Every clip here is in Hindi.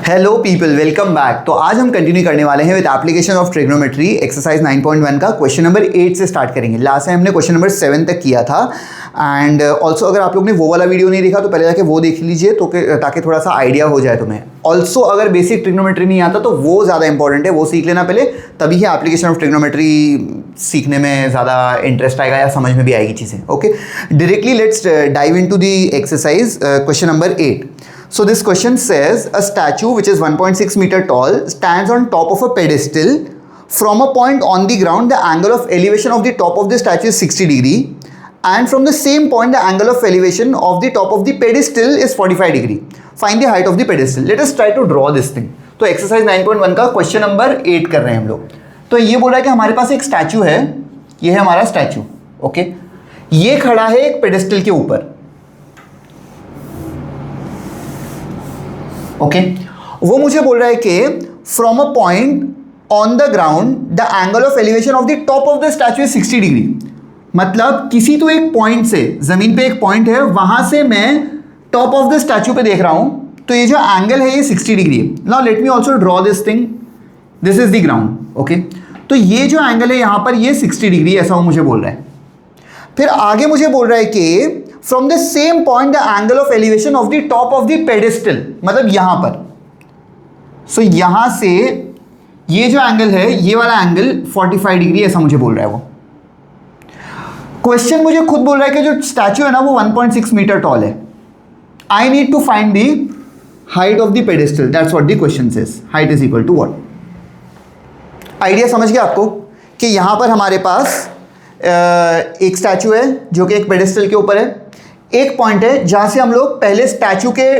Hello people, welcome back. तो आज हम कंटिन्यू करने वाले हैं with application of trigonometry exercise 9.1 का क्वेश्चन नंबर 8 से स्टार्ट करेंगे। लास्ट टाइम हमने क्वेश्चन नंबर 7 तक किया था एंड ऑल्सो अगर आप लोग ने वो वाला वीडियो नहीं देखा तो पहले जाके वो देख लीजिए तो ताकि थोड़ा सा आइडिया हो जाए तुम्हें। ऑल्सो अगर बेसिक ट्रिग्नोमेट्री नहीं आता तो वो ज़्यादा इंपॉर्टेंट है, वो सीख लेना पहले, तभी ही एप्लीकेशन ऑफ ट्रिग्नोमेट्री सीखने में ज़्यादा इंटरेस्ट आएगा या समझ में भी आएगी चीज़ें। Okay, directly let's dive into the exercise question number 8. So this question says a statue which is 1.6 meter tall stands on top of a pedestal. From a point on the ground, the angle of elevation of the top of the statue is 60 degree, and from the same point, the angle of elevation of the top of the pedestal is 45 degree. Find the height of the pedestal. Let us try to draw this thing. तो एक्सरसाइज 9.1 का क्वेश्चन नंबर 8 कर रहे हैं हम लोग। तो ये बोल रहा है कि हमारे पास एक स्टैचू है, ये है हमारा स्टैचू। ओके, ये खड़ा है एक पेडेस्टल के ऊपर। ओके, वो मुझे बोल रहा है कि from a point on the ground the angle of elevation of the top of the statue is 60 degree. मतलब किसी तो एक पॉइंट से, जमीन पे एक पॉइंट है, वहां से मैं टॉप ऑफ द स्टैचू पे देख रहा हूं, तो ये जो एंगल है ये 60 डिग्री है। Now let me also draw this thing, this is the ground. Okay, तो ये जो एंगल है यहां पर ये 60 डिग्री, ऐसा वो मुझे बोल रहा है। फिर आगे मुझे बोल रहा है कि from the same point the angle of elevation of the top of the pedestal, मतलब यहां पर। सो यहां से ये जो एंगल है, ये वाला एंगल 45 डिग्री, ऐसा मुझे बोल रहा है वो। क्वेश्चन मुझे खुद बोल रहा है कि जो स्टैचू है ना वो 1.6 मीटर टॉल है। I need to find the height of the pedestal, that's what the question says. Height is equal to what? Idea समझ गया आपको कि यहां पर हमारे पास एक स्टैचू है जो कि एक पेडेस्टल के ऊपर है, एक पॉइंट है जहां से हम लोग पहले स्टैचू के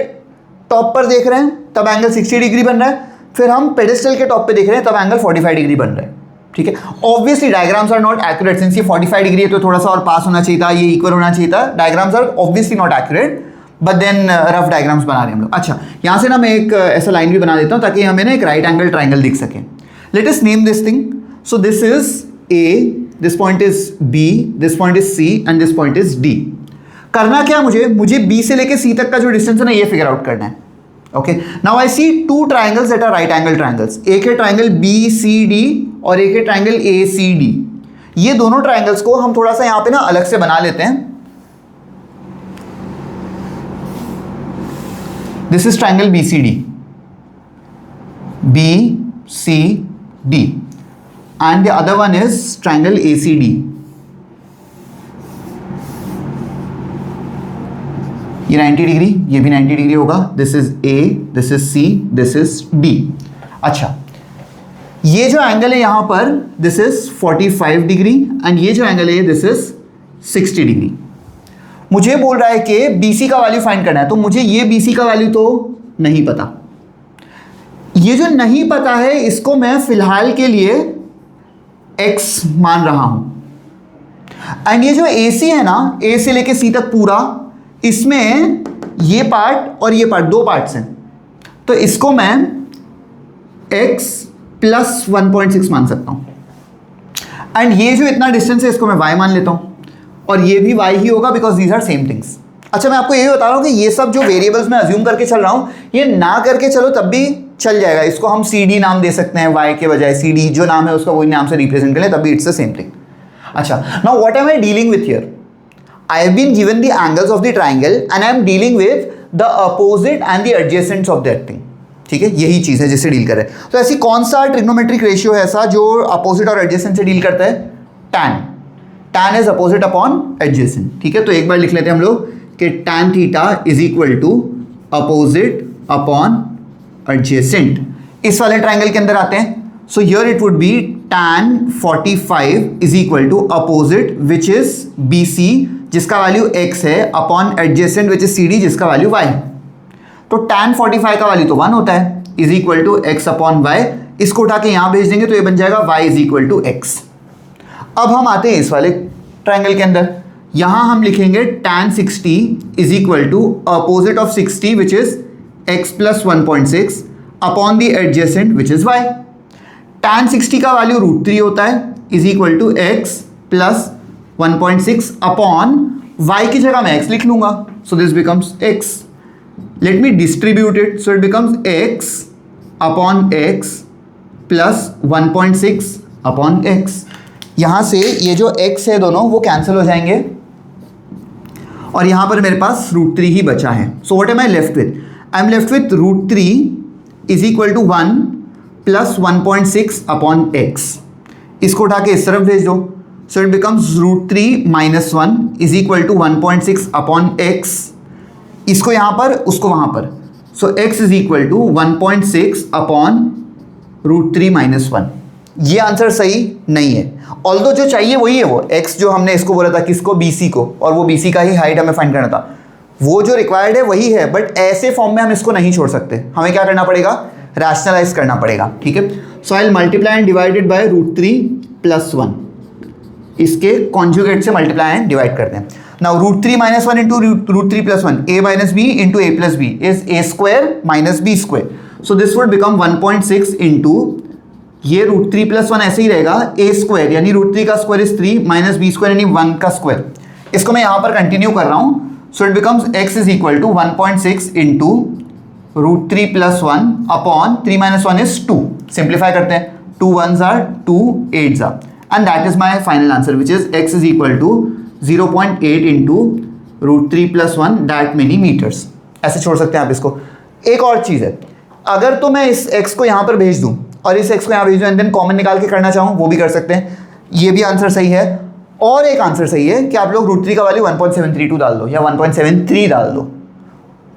टॉप पर देख रहे हैं, तब एंगल 60 डिग्री बन रहा है। फिर हम पेडेस्टल के टॉप पे देख रहे हैं, तब एंगल 45 डिग्री बन रहा है। ठीक है, obviously diagrams are not accurate, since ये 45 डिग्री है तो थोड़ा सा और पास होना चाहिए था, ये इक्वल होना चाहिए था। Diagrams are obviously not accurate, but then rough diagrams बना रहे हैं हम लोग। अच्छा, यहाँ से ना मैं एक ऐसा लाइन भी बना देता हूँ ताकि हमें ना एक राइट एंगल ट्राइंगल दिख सके। Let us name this thing. So this is A, this point is B, this point is C and this point is D. करना क्या मुझे बी से लेके सी तक का जो डिस्टेंस है ना ये फिगर आउट करना है। Okay, now I see two triangles that are right angle triangles. एक है ट्राइंगल बी सी डी और एक है ट्राइंगल ए सी डी। ये दोनों ट्राइंगल्स को हम थोड़ा सा यहां पे ना अलग से बना लेते हैं। This is triangle B C D, B C D, and the other one is triangle ACD. ये 90 डिग्री, ये भी 90 डिग्री होगा। This is A, this is C, this is D। अच्छा, ये जो एंगल है यहां पर, दिस इज 45 डिग्री एंड ये जो एंगल है दिस इज 60 डिग्री। मुझे बोल रहा है कि BC का वैल्यू फाइंड करना है, तो मुझे ये BC का वैल्यू तो नहीं पता। ये जो नहीं पता है इसको मैं फिलहाल के लिए x मान रहा हूं। एंड ये जो AC है ना, A से लेके C तक पूरा, इसमें ये पार्ट और ये पार्ट, दो पार्ट्स हैं, तो इसको मैं x प्लस 1.6 मान सकता हूं। एंड ये जो इतना डिस्टेंस है इसको मैं y मान लेता हूं, और ये भी y ही होगा because these are same things. अच्छा, मैं आपको ये बता रहा हूं कि ये सब जो वेरिएबल्स मैं अज्यूम करके चल रहा हूं, ये ना करके चलो तब भी चल जाएगा। इसको हम CD नाम दे सकते हैं, y के बजाय CD जो नाम है उसका वही नाम से रिप्रेजेंट करें, तभी इट्स द सेम थिंग। अच्छा, now what am I dealing with here? I have been given the angles of the triangle and I am dealing with the opposite and the adjacents of that thing. ठीक है, यही चीज है जिससे डील कर रहे हैं। तो ऐसी कौन सा ट्रिग्नोमेट्रिक रेशियो है ऐसा जो अपोजिट और एडजेसेंट से डील करता है? Tan. Tan is opposite upon adjacent. ठीक है, तो एक बार लिख लेते हैं हम लोग कि tan theta is equal to opposite upon adjacent. इस वाले ट्राइंगल के अंदर आते हैं। So here it would be tan 45 is equal to opposite which is BC जिसका वैल्यू x है, upon adjacent which is CD जिसका वैल्यू y। तो tan 45 का वैल्यू तो 1 होता है, is equal to x upon y। इसको उठा के यहां भेज देंगे तो ये बन जाएगा y is equal to x। अब हम आते हैं इस वाले ट्राइंगल के अंदर। यहां हम लिखेंगे tan 60 is equal to opposite of 60 which is x plus 1.6 upon the adjacent which is y। tan 60 का वैल्यू √3 होता है, is equal to x plus 1.6 upon y की जगह मैं x लिख लूंगा, so this becomes x। Let me distribute it, so it becomes x upon x plus 1.6 upon x. यहाँ से ये जो x है दोनों वो कैंसिल हो जाएंगे और यहाँ पर मेरे पास √3 ही बचा है। So what am I left with? I am left with √3 is equal to 1 plus 1.6 upon x. इसको उठा के इस तरफ भेज दो, so it becomes √3 minus 1 is equal to 1.6 upon x. इसको यहाँ पर उसको वहाँ पर, so x is equal to 1.6 upon √3 minus 1। ये आंसर सही नहीं है, ऑल्दो जो चाहिए वही है वो x जो हमने इसको बोला था किसको, BC को, और वो BC का ही हाइट हमें फाइंड करना था, वो जो रिक्वायर्ड है वही है, बट ऐसे फॉर्म में हम इसको नहीं छोड़ सकते, हमें क्या करना पड़ेगा, रैशनलाइज करना पड़ेगा। ठीक है, so I will multiply and divided by √3 plus 1, इसके कॉन्जुगेट से मल्टीप्लाई एंड डिवाइड करते हैं। Now √3 minus 1 into √3 plus 1, a minus B into a plus B is a square minus b square, so this would become 1.6 into ये √3 प्लस 1 ऐसे ही रहेगा a स्क्वायर, यानी √3 का square is 3 minus b square यानी 1 का स्क्वायर। इसको मैं यहाँ पर कंटिन्यू कर रहा हूँ, so it becomes x is equal to 1.6 into √3 plus 1 upon 3 minus 1 is 2। Simplify करते हैं, 2 1s are 2 8s are, and that is my final answer which is x is equal to 0.8 into √3 plus 1 that many meters। ऐसे छोड़ सकते हैं आप इसको। एक और चीज़ है, अगर तो मैं इस x को यहाँ पर भेज दूँ और इस x को यहाँ भेज दूँ एंड देन कॉमन निकाल के करना चाहूँ वो भी कर सकते हैं, ये भी आंसर सही है। और एक आंसर सही है कि आप लोग √3 का वैल्यू 1.732 डाल दो या 1.73 डाल दो,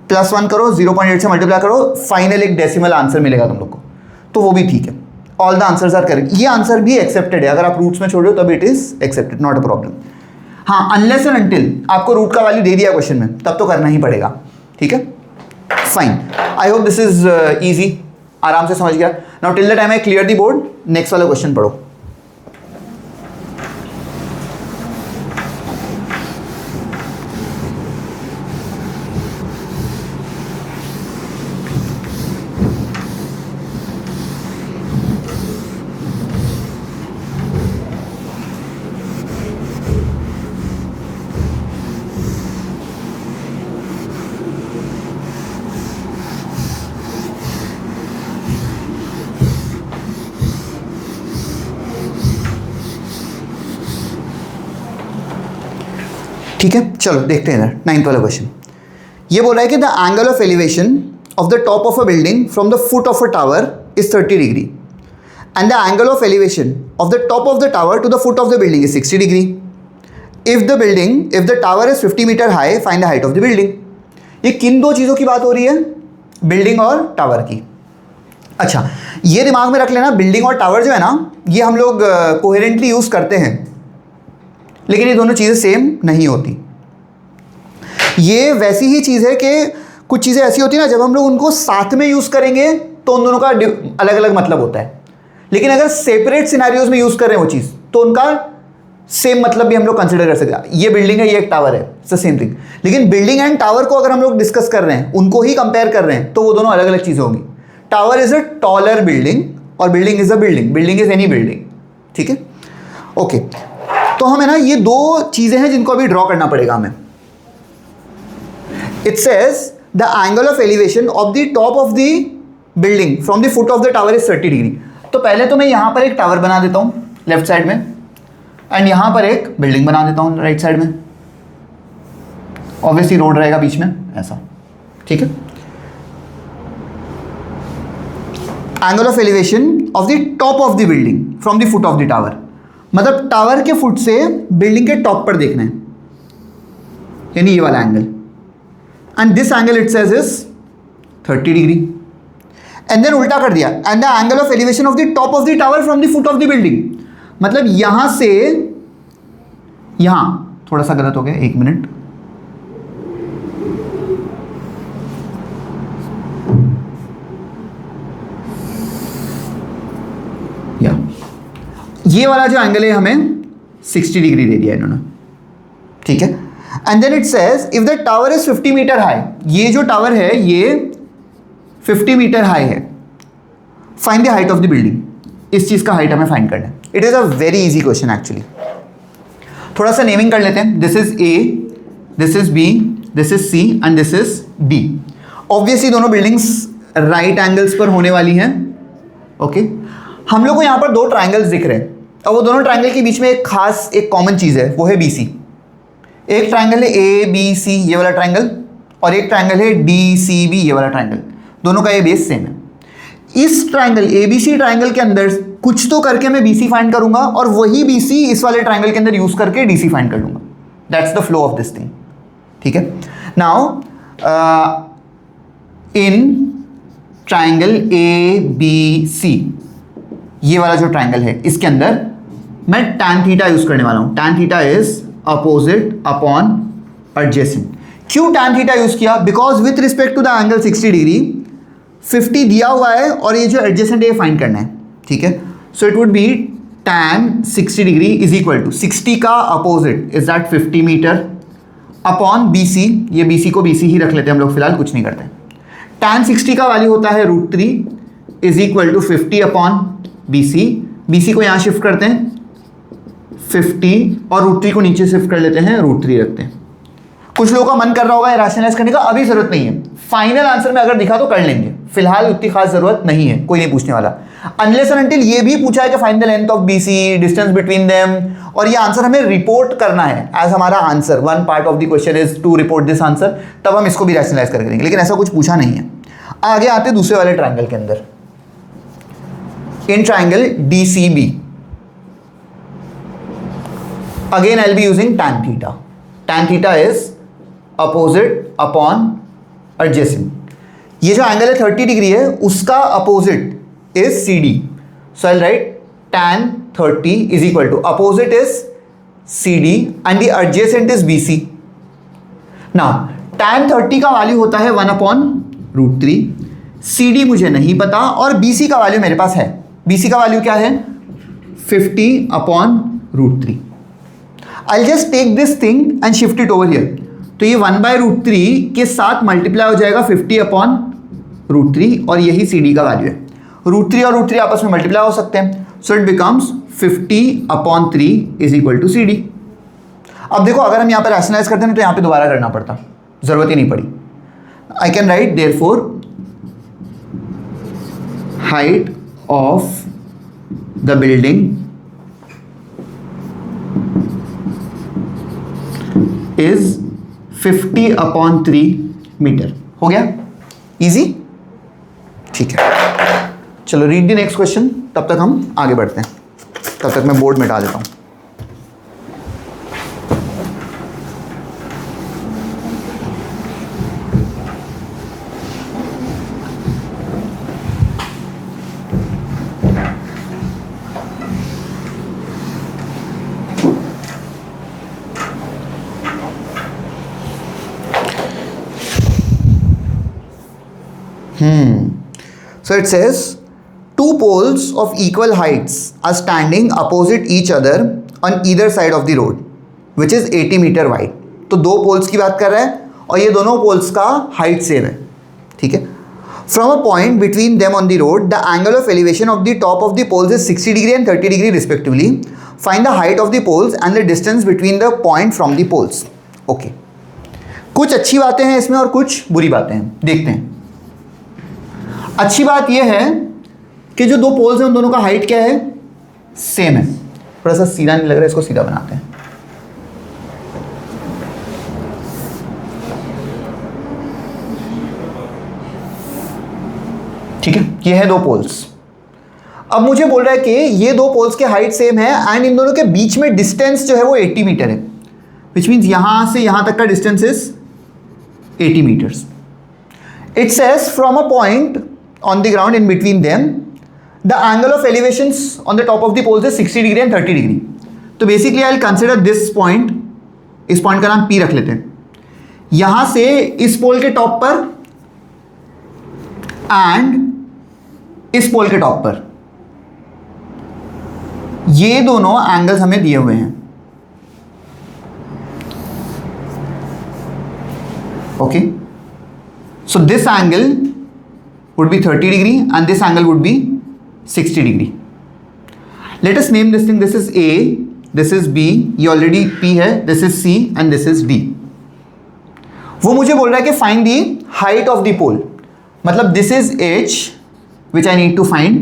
प्लस 1 करो, 0.8 से मल्टीप्लाई करो, फाइनल एक डेसिमल आंसर मिलेगा तुम लोग को, तो वो भी ठीक है। All the answers are correct, ये आंसर भी एक्सेप्टेड है, अगर आप रूट्स में छोड़ रहे हो तब it is accepted, not a problem. हाँ, अनलेस एंड अनटिल आपको रूट का वैल्यू दे दिया क्वेश्चन में तब तो करना ही पड़ेगा। ठीक है, fine, I hope this is easy, आराम से समझ गया। Now till the time I clear the board, next वाला क्वेश्चन पढ़ो। ठीक है, चलो देखते हैं 9th वाला क्वेश्चन। ये बोला है कि the angle of elevation of the top of a building from the foot of a tower is 30 degree and the angle of elevation of the top of the tower to the foot of the building is 60 degree. If the tower is 50 metre high find the height of the building. ये किन दो चीज़ों की बात हो रही है, बिल्डिंग और टावर की। अच्छा, ये दिमाग में रख लेना, बिल्डिंग और टावर जो है ना ये हम लोग कोहेरेंटली यूज़ करते हैं, लेकिन ये दोनों चीज़ें सेम नहीं होती। ये वैसी ही चीज़ है कि कुछ चीज़ें ऐसी होती है ना, जब हम लोग उनको साथ में यूज़ करेंगे तो उन दोनों का अलग अलग मतलब होता है, लेकिन अगर सेपरेट सिनारियोज में यूज़ कर रहे हैं वो चीज़ तो उनका सेम मतलब भी हम लोग कंसिडर कर सकते हैं। ये बिल्डिंग है, ये एक टावर है, इट्स द सेम थिंग। लेकिन बिल्डिंग एंड टावर को अगर हम लोग डिस्कस कर रहे हैं, उनको ही कंपेयर कर रहे हैं, तो वो दोनों अलग अलग चीज़ें होंगी। Tower is a taller building और building is a building, building is any building. ठीक है, ओके, तो हमें ना ये दो चीज़ें हैं जिनको अभी ड्रॉ करना पड़ेगा हमें। It says the angle of elevation of the top of the building from the foot of the tower is 30 degree. तो पहले तो मैं यहाँ पर एक टावर बना देता हूँ लेफ्ट साइड में, एंड यहाँ पर एक बिल्डिंग बना देता हूँ राइट साइड में। ऑब्वियसली रोड रहेगा बीच में ऐसा, ठीक है। Angle of elevation of the top of the building from the foot of the tower, मतलब टावर के फुट से बिल्डिंग के टॉप पर देखना है, यानी ये वाला angle. And this angle it says is 30 degree. And then उल्टा कर दिया, and the angle of elevation of the top of the tower from the foot of the building, मतलब यहां से यहां थोड़ा सा गलत हो गया, एक मिनट। ये वाला जो एंगल है हमें 60 डिग्री दे दिया इन्होंने, ठीक है। And then it says if the tower is 50 metre high, ये जो टावर है ये 50 मीटर हाई है, find the height of the building. इस चीज का हाइट हमें फाइंड करना है। It is a very easy question actually. थोड़ा सा नेमिंग कर लेते हैं। This is A, this is B, this is C and this is D. Obviously दोनों बिल्डिंग्स राइट एंगल्स पर होने वाली हैं। ओके, हम लोग को यहाँ पर दो ट्राइंगल्स दिख रहे हैं, और वो दोनों ट्राइंगल के बीच में एक खास एक कॉमन चीज़ है, वो है बी सी। एक ट्राइंगल है ए बी सी, ये वाला ट्राइंगल, और एक ट्राइंगल है डी सी बी, ये वाला ट्राइंगल। दोनों का ये बेस सेम है। इस triangle A B C triangle के अंदर कुछ तो करके मैं बी सी फाइंड करूंगा, और वही बी सी इस वाले ट्राइंगल के अंदर यूज करके डी सी फाइंड कर लूंगा। That's the flow of this thing. ठीक है, now in triangle A B C, ये वाला जो ट्राइंगल है, इसके अंदर मैं tan थीटा यूज करने वाला हूं। tan theta is opposite upon adjacent. क्यों tan थीटा यूज किया? Because with respect to the angle 60 degree 50 दिया हुआ है, और ये जो एडजेसेंट है ये फाइंड करना है। ठीक है, so it would be tan 60 degree is equal to 60 का opposite is that 50 metre upon B C. ये बी सी को बी सी ही रख लेते हैं हम लोग, फिलहाल कुछ नहीं करते। tan 60 का वैल्यू होता है √3 is equal to 50 upon B C. B C को यहाँ शिफ्ट करते हैं 50, और √3 को नीचे शिफ्ट कर लेते हैं, √3 रखते हैं। कुछ लोगों का मन कर रहा होगा रैशनलाइज करने का, अभी जरूरत नहीं है। फाइनल आंसर में अगर दिखा तो कर लेंगे, फिलहाल उतनी खास जरूरत नहीं है, कोई नहीं पूछने वाला। अनलेस एंड अनटिल ये भी पूछा है कि find the length of BC, distance between them, और ये आंसर हमें रिपोर्ट करना है एज हमारा answer. One part of the question is to report this answer, तब हम इसको भी रैशनलाइज करके देंगे, लेकिन ऐसा कुछ पूछा नहीं है। आगे आते दूसरे वाले ट्राइंगल के अंदर, in triangle D C B, again I will be using tan theta. tan theta is opposite upon adjacent. ये जो एंगल है 30 डिग्री है, उसका opposite is C D. So I write tan 30 is equal to opposite is C D and the adjacent is B C. Now tan 30 का वैल्यू होता है 1 अपॉन √3। सी डी मुझे नहीं पता, और बी सी का वैल्यू मेरे पास है। बी सी का वैल्यू क्या है? 50 upon √3। I'll just take this thing and shift it over here. तो ये 1/√3 के साथ मल्टीप्लाई हो जाएगा 50 अपॉन √3, और यही सी डी का वैल्यू है। √3 और √3 आपस में मल्टीप्लाई हो सकते हैं, so it becomes 50 upon 3 is equal to C D. अब देखो, अगर हम यहाँ पर रैशनलाइज करते हैं तो यहाँ पे दोबारा करना पड़ता, जरूरत ही नहीं पड़ी। I can write therefore height of the building is 50 upon 3 metre. हो गया इजी? ठीक है, चलो रीड द नेक्स्ट क्वेश्चन, तब तक हम आगे बढ़ते हैं। तब तक मैं बोर्ड मिटा देता हूं। So it says two poles of equal heights are standing opposite each other on either side of the road which is 80 metre wide। तो दो पोल्स की बात कर रहा है, और ये दोनों पोल्स का हाइट सेम है। ठीक है, from a point between them on the road the angle of elevation of the top of the poles is 60 degree and 30 degree respectively. Find the height of the poles and the distance between the point from the poles. Okay, कुछ अच्छी बातें हैं इसमें और कुछ बुरी बातें हैं, देखते हैं। अच्छी बात यह है कि जो दो पोल्स हैं उन दोनों का हाइट क्या है? सेम है। थोड़ा सा सीधा नहीं लग रहा है, इसको सीधा बनाते हैं। ठीक है, ये है दो पोल्स। अब मुझे बोल रहा है कि ये दो पोल्स के हाइट सेम है एंड इन दोनों के बीच में डिस्टेंस जो है वो 80 मीटर है, विच मीन्स यहां से यहां तक का distance is 80 metres. It says from a point on the ground in between them the angle of elevations on the top of the poles is 60 degree and 30 degree। तो basically I'll consider this point, इस पॉइंट का नाम P रख लेते हैं। यहां से इस पोल के टॉप पर एंड इस पोल के टॉप पर ये दोनों एंगल्स हमें दिए हुए हैं। Okay, so this angle would be 30 degree and this angle would be 60 degree. Let us name this thing. This is A, this is B, ये already P है, this is C and this is D। वो मुझे बोल रहा है कि find the height of the pole। मतलब this is h which I need to find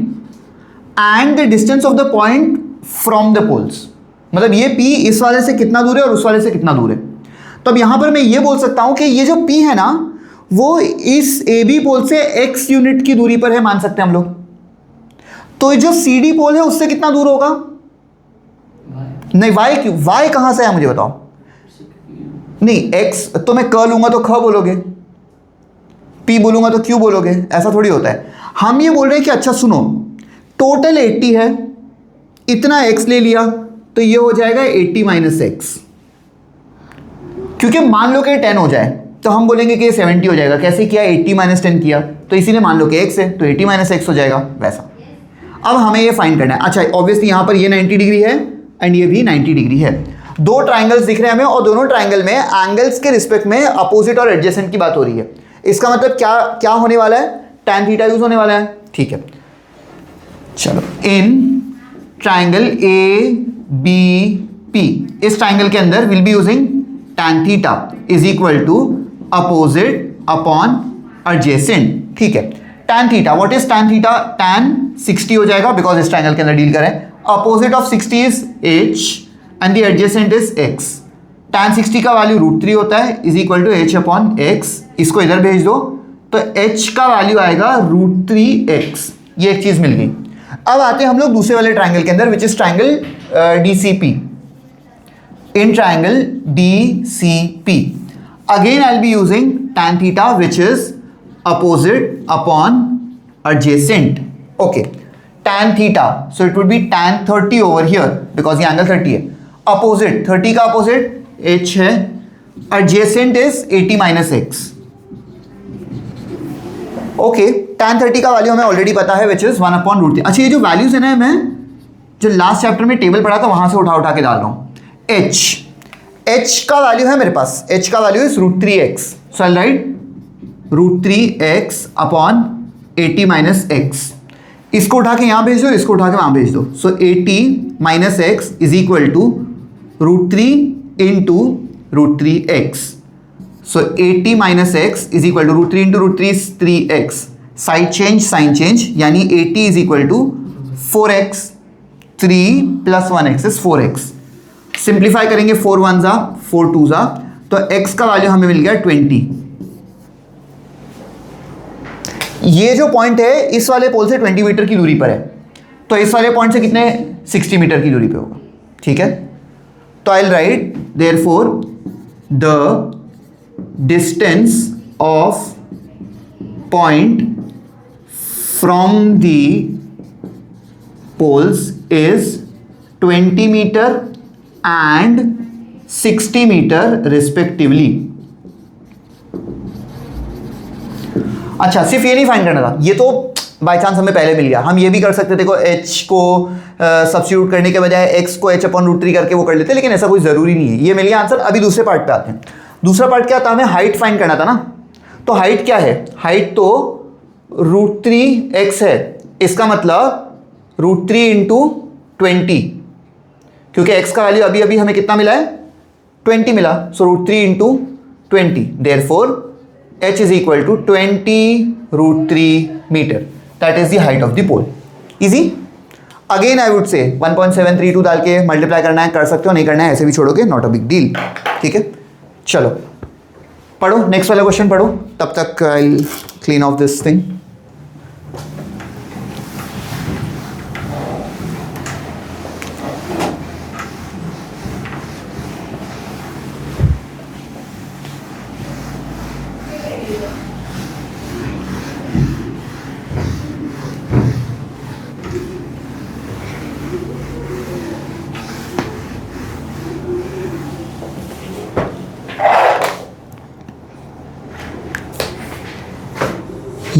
and the distance of the point from the poles, मतलब ये p इस वाले से कितना दूर है और उस वाले से कितना दूर है। तो अब यहां पर मैं ये बोल सकता हूं कि ये जो p है ना वो इस AB पोल से x यूनिट की दूरी पर है, मान सकते हैं हम लोग। तो जो CD पोल है उससे कितना दूर होगा? नहीं, y क्यों? y कहां से है मुझे बताओ। नहीं, x तो मैं क लूंगा तो ख बोलोगे, p बोलूंगा तो q बोलोगे, ऐसा थोड़ी होता है। हम ये बोल रहे हैं कि अच्छा सुनो, टोटल 80 है, इतना x ले लिया तो ये हो जाएगा 80 माइनस एक्स। क्योंकि मान लो कि 10 हो जाए तो हम बोलेंगे कि ये 70 हो जाएगा। कैसे किया? 80 माइनस 10 किया, तो इसीलिए मान लो कि x है तो 80 माइनस एक्स हो जाएगा, वैसा। अब हमें ये फाइंड करना है। अच्छा, ऑब्वियसली यहाँ पर ये 90 डिग्री है एंड ये भी 90 डिग्री है। दो ट्राइंगल्स दिख रहे हैं हमें और दोनों ट्राइंगल में एंगल्स के रिस्पेक्ट में अपोजिट और एडजेसेंट की बात हो रही है। इसका मतलब क्या होने वाला है? tan थीटा यूज होने वाला है। ठीक है, चलो, in triangle A B P, इस ट्राइंगल के अंदर will be using tan theta is equal to opposite upon adjacent. ठीक है, tan theta, what is tan theta? tan 60 हो जाएगा बिकॉज इस ट्राइंगल के अंदर डील करें। Opposite of 60 is h and the adjacent is x। tan 60 का वैल्यू √3 होता है is equal to h upon x। इसको इधर भेज दो तो h का वैल्यू आएगा √3x। ये एक चीज मिल गई। अब आते हैं हम लोग दूसरे वाले ट्राइंगल के अंदर which is triangle DCP। In triangle DCP again I'll be using tan theta which is opposite upon adjacent. Okay, tan theta, so it would be tan 30 over here because ये angle 30 है। Opposite 30 का opposite h है, adjacent is 80 minus x। Okay, tan 30 का वैल्यू हमें ऑलरेडी पता है which is 1 upon √3। अच्छा, ये जो वैल्यूज है ना, मैं जो लास्ट चैप्टर में टेबल पढ़ा था वहां से उठा के डाल रहा हूं। h का वैल्यू है मेरे पास, h का value is √3x, so I right √3x upon 80 minus x. इसको उठा के यहां भेज दो, इसको उठा के वहां भेज दो। So 80 minus x is equal to √3 into √3x। So 80 minus x is equal to √3 into √3 is 3x। Side change, sign change, यानी 80 is equal to 4x। 3 plus 1x is 4x। Simplify करेंगे, 4 1 जा 4 2 जा, तो x का वैल्यू हमें मिल गया 20। ये जो पॉइंट है इस वाले पोल से 20 मीटर की दूरी पर है, तो इस वाले पॉइंट से कितने? 60 मीटर की दूरी पे होगा। ठीक है, तो I will write therefore the distance of point from the poles is 20 metre and 60 metre respectively. अच्छा, सिर्फ ये नहीं फाइंड करना था, ये तो बाय चांस हमें पहले मिल गया। हम ये भी कर सकते थे, देखो h को सब्स्टिट्यूट करने के बजाय x को h अपॉन √3 करके वो कर लेते, लेकिन ऐसा कोई जरूरी नहीं है। ये मिल गया आंसर। अभी दूसरे पार्ट पे आते हैं। दूसरा पार्ट क्या था? हमें हाइट फाइंड करना था ना। तो हाइट क्या है? हाइट तो √3x है, इसका मतलब √3 इंटू 20, क्योंकि x का वैल्यू अभी अभी हमें कितना मिला है? 20 मिला। So √3 into 20, therefore h is equal to 20 √3 metre. That is the height of the pole. Easy. Again I would say 1.732 डाल के मल्टीप्लाई करना है, कर सकते हो, नहीं करना है ऐसे भी छोड़ोगे, नॉट अ बिग डील। ठीक है, चलो पढ़ो, नेक्स्ट वाला क्वेश्चन पढ़ो, तब तक I will clean of this thing.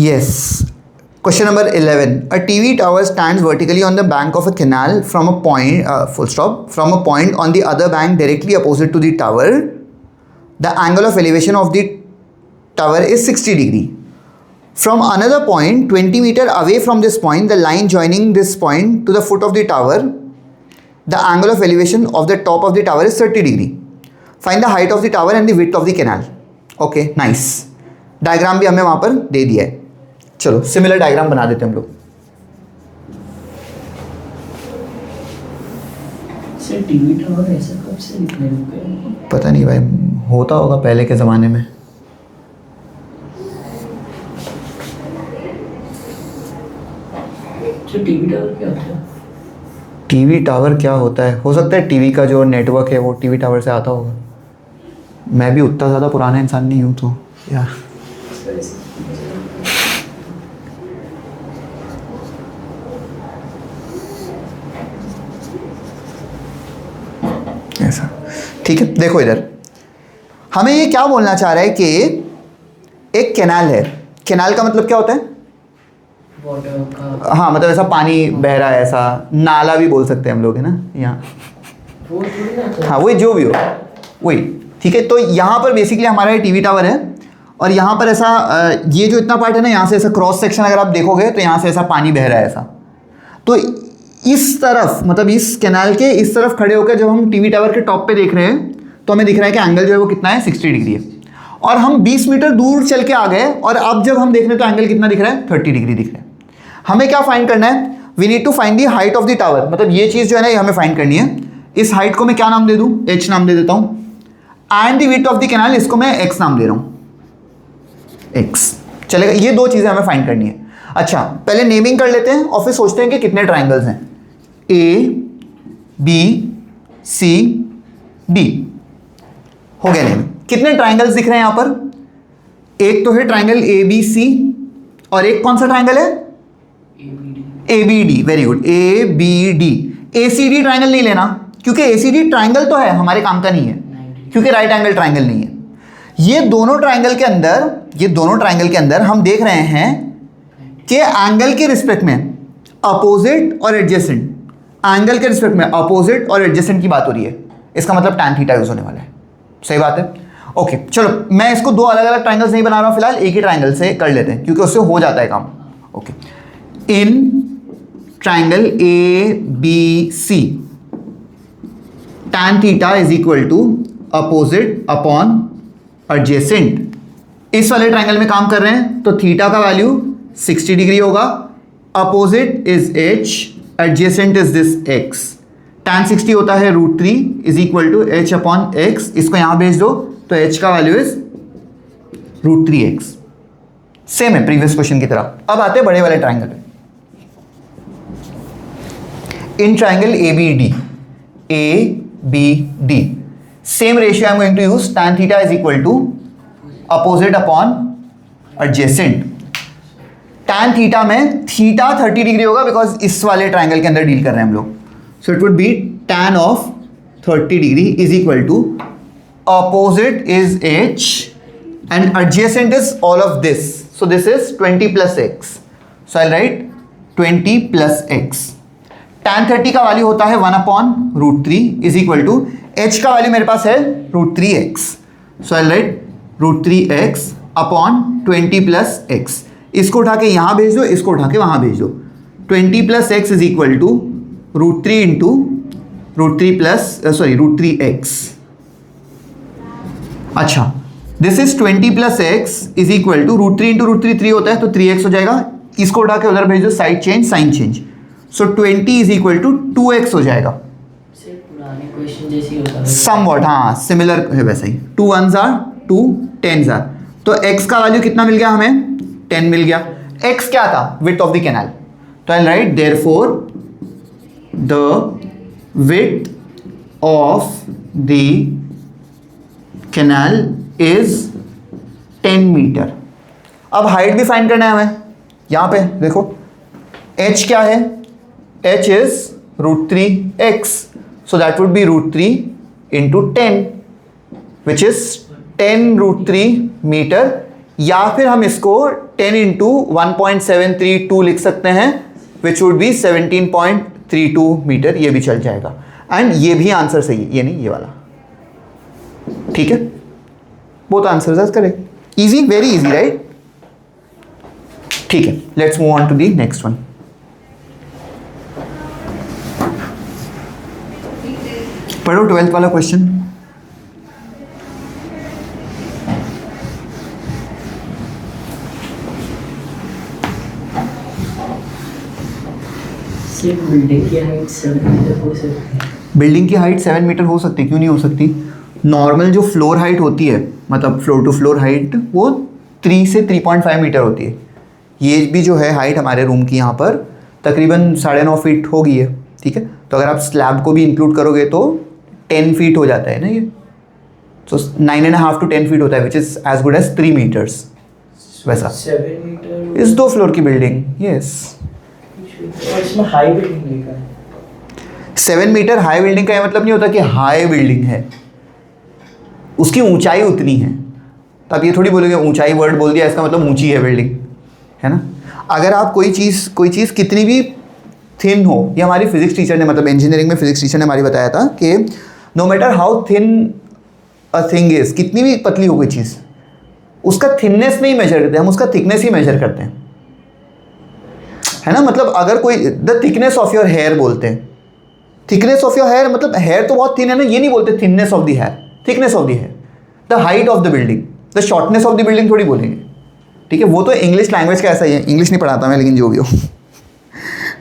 Yes. Question number 11. A TV tower stands vertically on the bank of a canal from a point, from a point on the other bank directly opposite to the tower. The angle of elevation of the tower is 60 degree. From another point, 20 meter away from this point, the line joining this point to the foot of the tower, the angle of elevation of the top of the tower is 30 degree. Find the height of the tower and the width of the canal. Okay, nice. Diagram भी हमें वहाँ पर दे दिया है। चलो सिमिलर डायग्राम बना देते हैं हम लोग। टीवी टावर ऐसा कब से दिखने लग गया? पता नहीं भाई, होता होगा पहले के ज़माने में। टीवी टावर क्या होता है? टीवी टावर क्या होता है, हो सकता है टीवी का जो नेटवर्क है वो टीवी टावर से आता होगा। मैं भी उतना ज़्यादा पुराना इंसान नहीं हूँ तो यार। ऐसा ठीक है। देखो इधर हमें ये क्या बोलना चाह रहा है कि एक कैनाल है। कैनाल का मतलब क्या होता है? वाटर का। हाँ, मतलब ऐसा पानी बह रहा है, ऐसा नाला भी बोल सकते हैं हम लोग, है ना यहाँ। वो थोड़ी ना होता है। हाँ वही, जो भी हो वही, ठीक है। तो यहाँ पर बेसिकली हमारा ये टीवी टावर है और यहाँ पर ऐसा ये जो इतना पार्ट है ना, यहाँ से ऐसा क्रॉस सेक्शन अगर आप देखोगे तो यहाँ से ऐसा पानी बह रहा है ऐसा। तो इस तरफ, मतलब इस कैनाल के इस तरफ खड़े होकर जब हम टीवी टावर के टॉप पे देख रहे हैं तो हमें दिख रहा है कि एंगल जो है वो कितना है, 60 डिग्री है। और हम 20 मीटर दूर चल के आ गए और अब जब हम देख रहे हैं तो एंगल कितना दिख रहा है, 30 डिग्री दिख रहा है। हमें क्या फाइंड करना है? We need to find the height of the tower. मतलब ये चीज़ जो है ना, ये हमें फाइंड करनी है। इस हाइट को मैं क्या नाम दे दूँ? h नाम दे देता हूँ। And the width of the canal, इसको मैं x नाम दे रहा हूँ, x चलेगा। ये दो चीज़ें हमें फाइंड करनी है। अच्छा, पहले नेमिंग कर लेते हैं और फिर सोचते हैं कि कितने ट्राइंगल्स हैं। A B C D हो गया नेमिंग। कितने ट्राइंगल्स दिख रहे हैं यहाँ पर? एक तो है ट्राइंगल ABC और एक कौन सा ट्राइंगल है? ABD। Very good, ABD। ACD triangle नहीं लेना क्योंकि ACD ट्राइंगल तो है, हमारे काम का नहीं है क्योंकि राइट एंगल ट्राइंगल नहीं है। ये दोनों ट्राइंगल के अंदर हम देख रहे हैं कि एंगल के रिस्पेक्ट में अपोजिट और एडजेसेंट, एंगल के रिस्पेक्ट में अपोजिट और एडजेसेंट की बात हो रही है। इसका मतलब tan थीटा यूज होने वाला है। सही बात है। ओके चलो, मैं इसको दो अलग अलग ट्राइंगल्स नहीं बना रहा हूं फिलहाल, एक ही ट्राइंगल से कर लेते हैं क्योंकि उससे हो जाता है काम। Okay, in triangle ABC tan theta is equal to opposite upon adjacent. इस वाले ट्राइंगल में काम कर रहे हैं तो थीटा का वैल्यू 60 डिग्री होगा, opposite is h, adjacent is this x। tan 60 होता है √3 is equal to h upon x। इसको यहां भेज दो तो h का वैल्यू इज √3x। सेम है प्रीवियस क्वेश्चन की तरह। अब आते हैं बड़े वाले ट्राइंगल पे। In triangle ABD same ratio I am going to use, tan theta is equal to opposite upon adjacent. tan theta में थीटा 30 डिग्री होगा बिकॉज इस वाले ट्राइंगल के अंदर डील कर रहे हैं हम लोग। So it would be tan of 30 degree is equal to opposite is h and adjacent is all of this, so this is 20 plus x, so I'll write 20 plus x। tan 30 का वैल्यू होता है 1 upon √3 is equal to h का वैल्यू मेरे पास है √3x, so I'll write √3x upon 20 plus x। इसको उठा के यहाँ भेज दो, इसको उठा के वहाँ भेज दो। 20 plus x is equal to √3 into √3x। अच्छा, this is 20 plus x is equal to √3 into √3 3 होता है तो 3x हो जाएगा। इसको उठा के उधर भेज दो, side change sign change, so 20 is equal to 2x हो जाएगा। पुराने क्वेश्चन जैसे होता है समवॉट, हाँ सिमिलर है वैसा ही। 2 1s are 2 10s are, तो x का वैल्यू कितना मिल गया हमें? 10 मिल गया। x क्या था? Width of the canal. तो I write therefore the width of the canal is 10 metre. अब हाइट भी फाइंड करना है हमें। यहां पे देखो h क्या है? h is √3x, so that would be √3 into 10 which is 10 √3 metre, या फिर हम इसको 10 इंटू 1.732 लिख सकते हैं विच वुड बी 17.32 मीटर। ये भी चल जाएगा एंड ये भी आंसर सही है, ये नहीं ये वाला। ठीक है, both answers are correct. Easy, very easy right. ठीक है, let's move on to the next one. पढ़ो 12th वाला क्वेश्चन। सिर्फ बिल्डिंग की हाइट 7 मीटर हो सकती है। बिल्डिंग की हाइट 7 मीटर हो सकती है, क्यों नहीं हो सकती? नॉर्मल जो फ्लोर हाइट होती है, मतलब फ्लोर टू फ्लोर हाइट, वो 3 से 3.5 मीटर होती है। ये भी जो है हाइट हमारे रूम की यहाँ पर तकरीबन 9.5 फीट हो गई है, ठीक है। तो अगर आप स्लैब को भी इंक्लूड करोगे तो 10 फीट हो जाता है ना ये। तो 9.5 to 10 फीट होता है, which is as good as 3 metres. वैसा 7 मीटर इस 2 फ्लोर की बिल्डिंग, यस। और इसमें हाई बिल्डिंग लिखा है। 7 मीटर हाई बिल्डिंग का ये मतलब नहीं होता कि हाई बिल्डिंग है, उसकी ऊंचाई उतनी है। तो आप ये थोड़ी बोलोगे ऊंचाई वर्ड बोल दिया इसका मतलब ऊंची है बिल्डिंग, है ना। अगर आप कोई चीज़ कितनी भी थिन हो, ये हमारी फिजिक्स टीचर ने, मतलब इंजीनियरिंग में फिजिक्स टीचर ने हमारी बताया था कि no matter how thin a thing is, कितनी भी पतली हो कोई चीज़, उसका थिननेस नहीं मेजर करते हम, उसका थिकनेस ही मेजर करते हैं, है ना। मतलब अगर कोई the thickness of your hair बोलते हैं, थिकनेस ऑफ योर हेयर मतलब हेयर तो बहुत थिन है ना, ये नहीं बोलते thinness of the hair, thickness of the hair. The height of the building, the shortness of the building थोड़ी बोलेंगे, ठीक है। वो तो इंग्लिश लैंग्वेज का ऐसा ही है, इंग्लिश नहीं पढ़ाता मैं, लेकिन जो भी हो।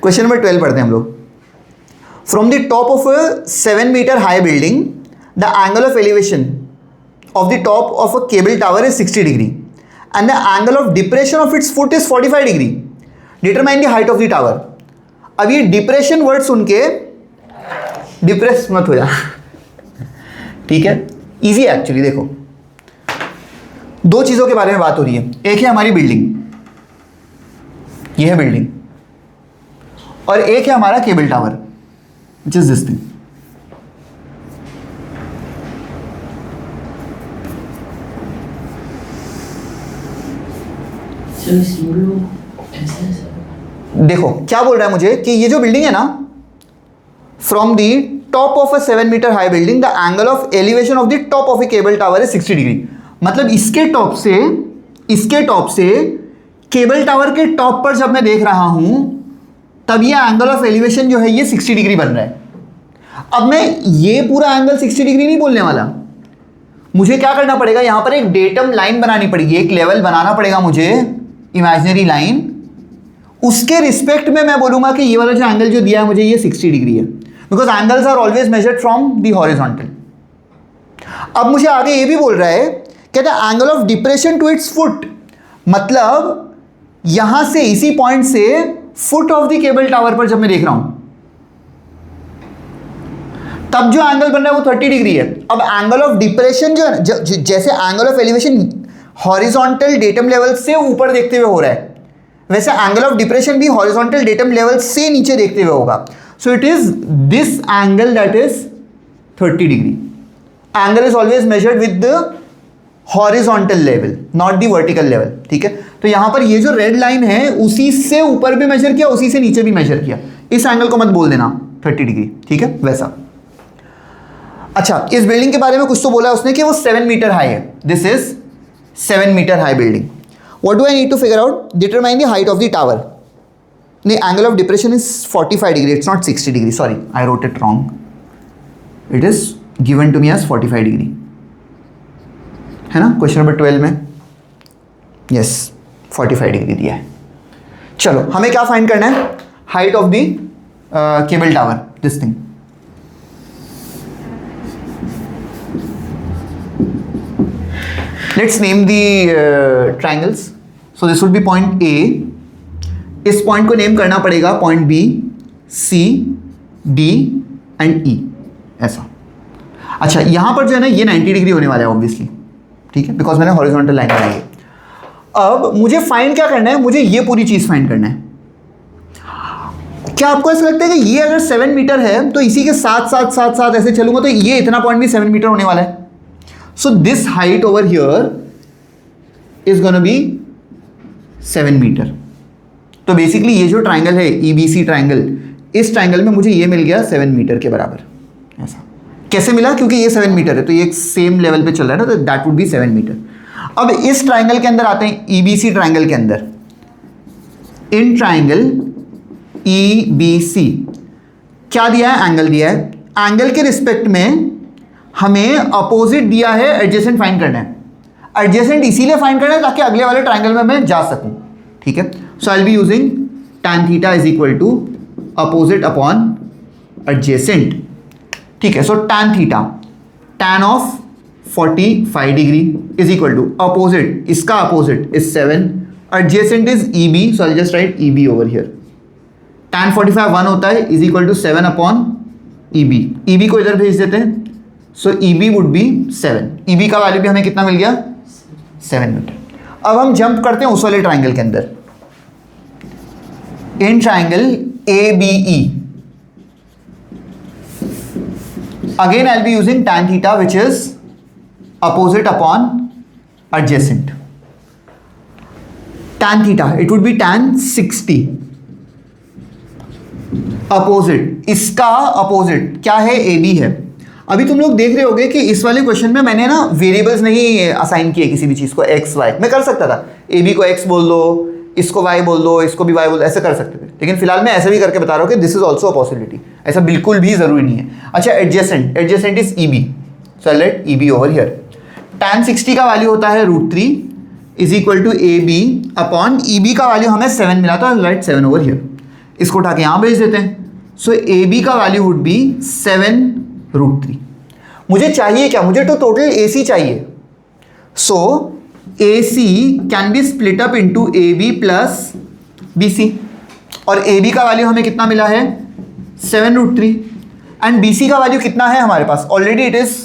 क्वेश्चन नंबर 12 पढ़ते हैं हम लोग। From the top of a 7 metre high building the angle of elevation of the top of a cable tower is 60 degree and the angle of depression of its foot is 45 degree. Determine the height of the tower. अब ये डिप्रेशन वर्ड सुन के डिप्रेस मत हो जा, ठीक है। इजी है एक्चुअली। देखो, दो चीज़ों के बारे में बात हो रही है। एक है हमारी बिल्डिंग, ये है बिल्डिंग, और एक है हमारा cable tower, which is this thing. देखो क्या बोल रहा है मुझे कि ये जो बिल्डिंग है ना, from the top of a 7 metre high building the angle of elevation of the top of a cable tower is 60 degree. मतलब इसके टॉप से केबल टावर के टॉप पर जब मैं देख रहा हूं तब ये एंगल ऑफ एलिवेशन जो है ये 60 डिग्री बन रहा है। अब मैं ये पूरा एंगल 60 डिग्री नहीं बोलने वाला, मुझे क्या करना पड़ेगा, यहां पर एक डेटम लाइन बनानी पड़ेगी, एक लेवल बनाना पड़ेगा मुझे, इमेजिनरी लाइन। उसके रिस्पेक्ट में मैं बोलूंगा कि ये वाला जो एंगल जो दिया है मुझे ये 60 डिग्री है, because angles are always measured from the horizontal. अब मुझे आगे ये भी बोल रहा है कि the angle of depression to its foot, मतलब यहां से इसी पॉइंट से foot of the cable tower पर जब मैं देख रहा हूं तब जो एंगल बन रहा है वो 30 डिग्री है। अब एंगल ऑफ डिप्रेशन जो है, जैसे angle of elevation horizontal datum level से ऊपर देखते हुए हो रहा है, वैसे एंगल ऑफ डिप्रेशन भी हॉरिजॉन्टल डेटम लेवल से नीचे देखते हुए होगा। So it is this angle that is 30 degree. Angle is always measured with the horizontal level, not the vertical level, ठीक है। तो यहां पर ये जो रेड लाइन है उसी से ऊपर भी मेजर किया, उसी से नीचे भी मेजर किया, इस एंगल को मत बोल देना 30 डिग्री, ठीक है, वैसा। अच्छा, इस बिल्डिंग के बारे में कुछ तो बोला उसने कि वो 7 मीटर हाई है। This is 7 metre high building. What do I need to figure out? Determine the height of the tower. The angle of depression is 45 degree. It's not 60 degree. Sorry, I wrote it wrong. It is given to me as 45 degree. है ना क्वेश्चन नंबर 12 में? Yes, 45 डिग्री दिया है। चलो, हमें क्या फाइंड करना है? Height of the cable tower, this thing. Let's name the triangles. So this would be point A. इस पॉइंट को नेम करना पड़ेगा point B, C, D and E, ऐसा। अच्छा, यहां पर जो है ना ये 90 डिग्री होने वाला है ऑब्वियसली, ठीक है, बिकॉज मैंने हॉरिजॉन्टल लाइन बनाई है। अब मुझे फाइंड क्या करना है, मुझे ये पूरी चीज फाइंड करना है। क्या आपको ऐसा लगता है कि ये अगर 7 मीटर है तो इसी के साथ ऐसे चलूंगा तो ये इतना पॉइंट भी 7 मीटर होने वाला है। So this height over here is gonna be 7 metre. तो बेसिकली ये जो ट्राइंगल है EBC ट्राइंगल, इस ट्राइंगल में मुझे ये मिल गया 7 मीटर के बराबर। ऐसा कैसे मिला? क्योंकि ये 7 मीटर है तो ये एक सेम लेवल पे चल रहा है ना, तो दैट वुड बी 7 मीटर। अब इस ट्राइंगल के अंदर आते हैं, EBC ट्राइंगल के अंदर। इन ट्राइंगल EBC क्या दिया है? एंगल दिया है। एंगल के रिस्पेक्ट में हमें अपोजिट दिया है, एडजेसेंट फाइंड करना है। एडजेसेंट इसीलिए फाइंड करना है ताकि अगले वाले ट्राइंगल में मैं जा सकूं, ठीक है। So I will be using tan theta is equal to opposite upon adjacent, ठीक है। So tan theta, tan of 45 degree is equal to opposite, इसका opposite is 7, adjacent is EB, so I just write EB over here. tan 45 1 होता है, is equal to 7 upon EB, EB को इधर भेज देते हैं, so EB would be 7, EB का वैल्यू भी हमें कितना मिल गया 7 मीटर। अब हम जंप करते हैं उस वाले ट्राइंगल के अंदर, in triangle ABE, again I'll be using tan theta which is opposite upon adjacent. Tan theta it would be tan 60, opposite, इसका opposite क्या है AB है। अभी तुम लोग देख रहे होगे कि इस वाले क्वेश्चन में मैंने ना वेरिएबल्स नहीं असाइन किए किसी भी चीज को, x y, मैं कर सकता था AB को x बोल दो, इसको y बोल दो, इसको भी y बोल दो, ऐसे कर सकते थे, लेकिन फिलहाल मैं ऐसे भी करके बता रहा हूँ कि this is also a possibility, ऐसा बिल्कुल भी जरूरी नहीं है। अच्छा adjacent, adjacent is EB, so let EB over here. tan 60 का वैल्यू होता है √3 is equal to AB upon EB का वैल्यू हमें 7 मिला था, राइट 7 ओवर हियर, इसको उठा के यहाँ भेज देते हैं। सो AB का वैल्यू वुड बी 7√3। मुझे चाहिए क्या, मुझे तो टोटल AC चाहिए, सो AC can be split up into AB plus BC, और AB का वैल्यू हमें कितना मिला है 7√3, एंड BC का वैल्यू कितना है हमारे पास, ऑलरेडी इट इज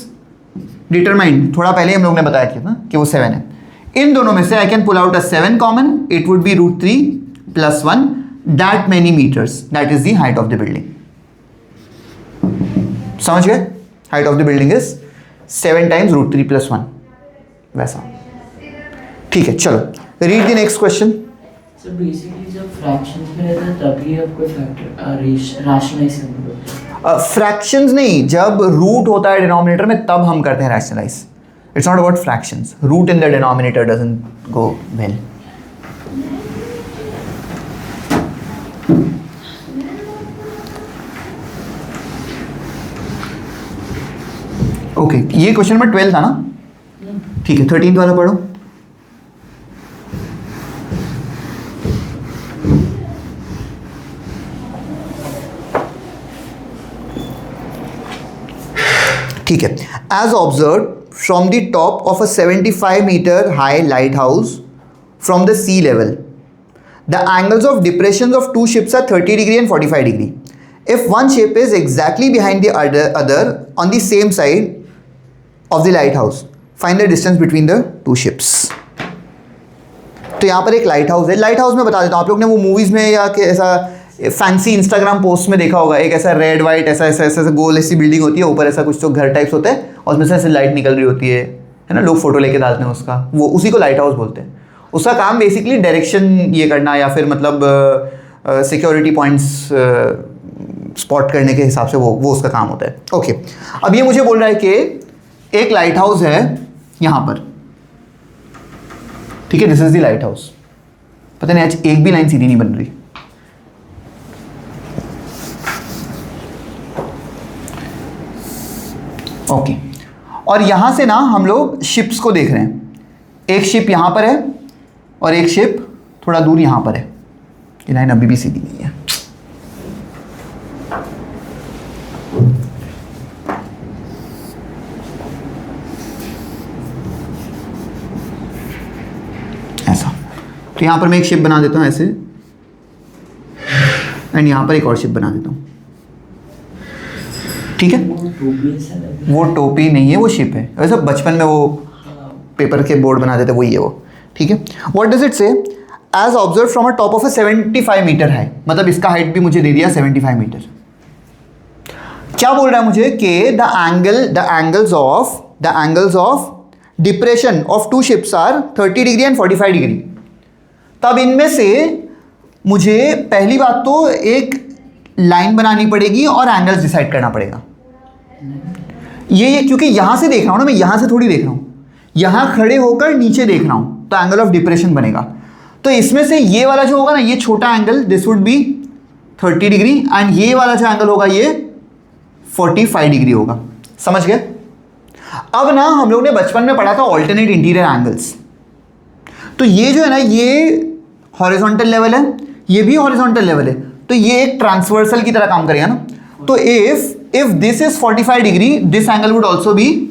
डिटरमाइंड, थोड़ा पहले हम लोग ने बताया था ना कि वो 7 है। इन दोनों में से I can pull out a 7 common, it would be √3 plus 1, that many metres, that is the height of the building. समझ गए, height of the building is 7 times √3 plus 1, वैसा, ठीक है। चलो read the next question. So basically जब फ्रैक्शंस में रहता है तभी आपको फैक्टर रैशनलाइज करना पड़ता है। फ्रैक्शंस नहीं, जब रूट होता है डिनोमिनेटर में तब हम करते हैं rationalise, it's not about fractions, root in the denominator doesn't go well. Okay ये क्वेश्चन नंबर 12 था ना, ठीक है। 13th वाला पढ़ो। ठीक है, as observe from the top of a 75 metre high lighthouse from the sea level the angles of depression of two ships are 30 degree and 45 degree. If one ship is exactly behind the other on the same side of the lighthouse, find the distance between the two ships. तो यहाँ पर एक लाइट हाउस है, लाइट हाउस में बता देता हूँ, आप लोग ने वो मूवीज में या कि ऐसा फैंसी इंस्टाग्राम पोस्ट में देखा होगा, एक ऐसा रेड वाइट ऐसा ऐसा ऐसा गोल ऐसी बिल्डिंग होती है, ऊपर ऐसा कुछ तो घर टाइप्स होता है और उसमें से ऐसे लाइट निकल रही होती है ना, लोग फोटो लेके डालते हैं उसका, वो उसी को लाइट हाउस बोलते हैं। उसका काम बेसिकली डायरेक्शन ये करना या फिर मतलब सिक्योरिटी पॉइंट्स स्पॉट करने के हिसाब से वो उसका काम होता है। ओके, अब ये मुझे बोल रहा है कि एक लाइट हाउस है यहाँ पर, ठीक है, this is the light house. पता नहीं आज एक भी लाइन सीधी नहीं बन रही। ओके, और यहां से ना हम लोग शिप्स को देख रहे हैं, एक शिप यहां पर है और एक शिप थोड़ा दूर यहां पर है। ये लाइन अभी भी सीधी नहीं है। ऐसा, तो यहां पर मैं एक शिप बना देता हूं ऐसे, एंड यहां पर एक और शिप बना देता हूं, ठीक है। वो टोपी नहीं है, वो शिप है। वैसे बचपन में वो पेपर के बोर्ड बना देते, वही है वो, ठीक है। What does it say, as observe from a top of a 75 metre high, मतलब इसका हाइट भी मुझे दे दिया 75 मीटर। क्या बोल रहा है मुझे कि the angles of depression of two ships are 30 degree and 45 degree. तब इनमें से मुझे पहली बात तो एक लाइन बनानी पड़ेगी और एंगल्स डिसाइड करना पड़ेगा। ये क्योंकि यहां से देख रहा हूं ना मैं, यहां से थोड़ी देख रहा हूं, यहां खड़े होकर नीचे देख रहा हूं, तो एंगल ऑफ डिप्रेशन बनेगा। तो इसमें से ये वाला जो होगा ना, ये छोटा angle, this would B 30 degree, and ये वाला जो एंगल होगा ये 45 डिग्री होगा। समझ गए। अब ना हम लोग ने बचपन में पढ़ा था ऑल्टरनेट इंटीरियर एंगल्स, तो ये जो है ना, ये हॉरिजॉन्टल लेवल है, ये भी हॉरिजॉन्टल लेवल है, तो ये एक ट्रांसवर्सल की तरह काम करेगा ना। तो if this is 45 degree, this angle would also be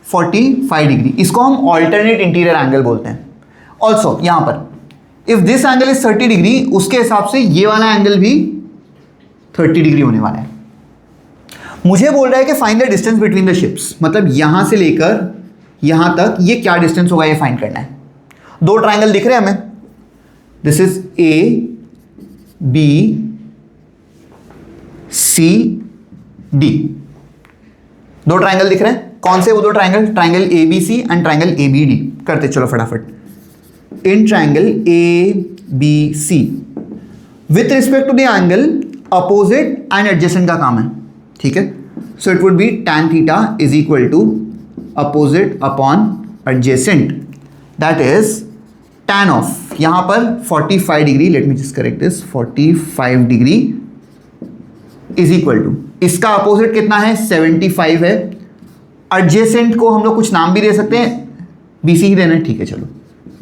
45 degree. इसको हम ऑल्टरनेट इंटीरियर एंगल बोलते हैं। ऑल्सो यहां पर if this angle is 30 degree, उसके हिसाब से ये वाला एंगल भी 30 डिग्री होने वाला है। मुझे बोल रहा है कि find the distance between the ships, मतलब यहां से लेकर यहां तक ये क्या डिस्टेंस होगा ये फाइंड करना है। दो ट्राइंगल दिख रहे हैं हमें, this is A B C D, दो ट्राइंगल दिख रहे हैं। कौन से वो दो triangle? Triangle A B C and triangle A B D. करते चलो फटाफट। In triangle A B C with respect to the angle opposite and adjacent का काम है, ठीक है। So it would be tan theta is equal to opposite upon adjacent, that is tan of यहां पर 45 degree, late me just correct this, 45 degree is equal to, इसका अपोजिट कितना है? 75 है। एडजेसेंट को हम लोग कुछ नाम भी दे सकते हैं, BC ही देना है, ठीक है चलो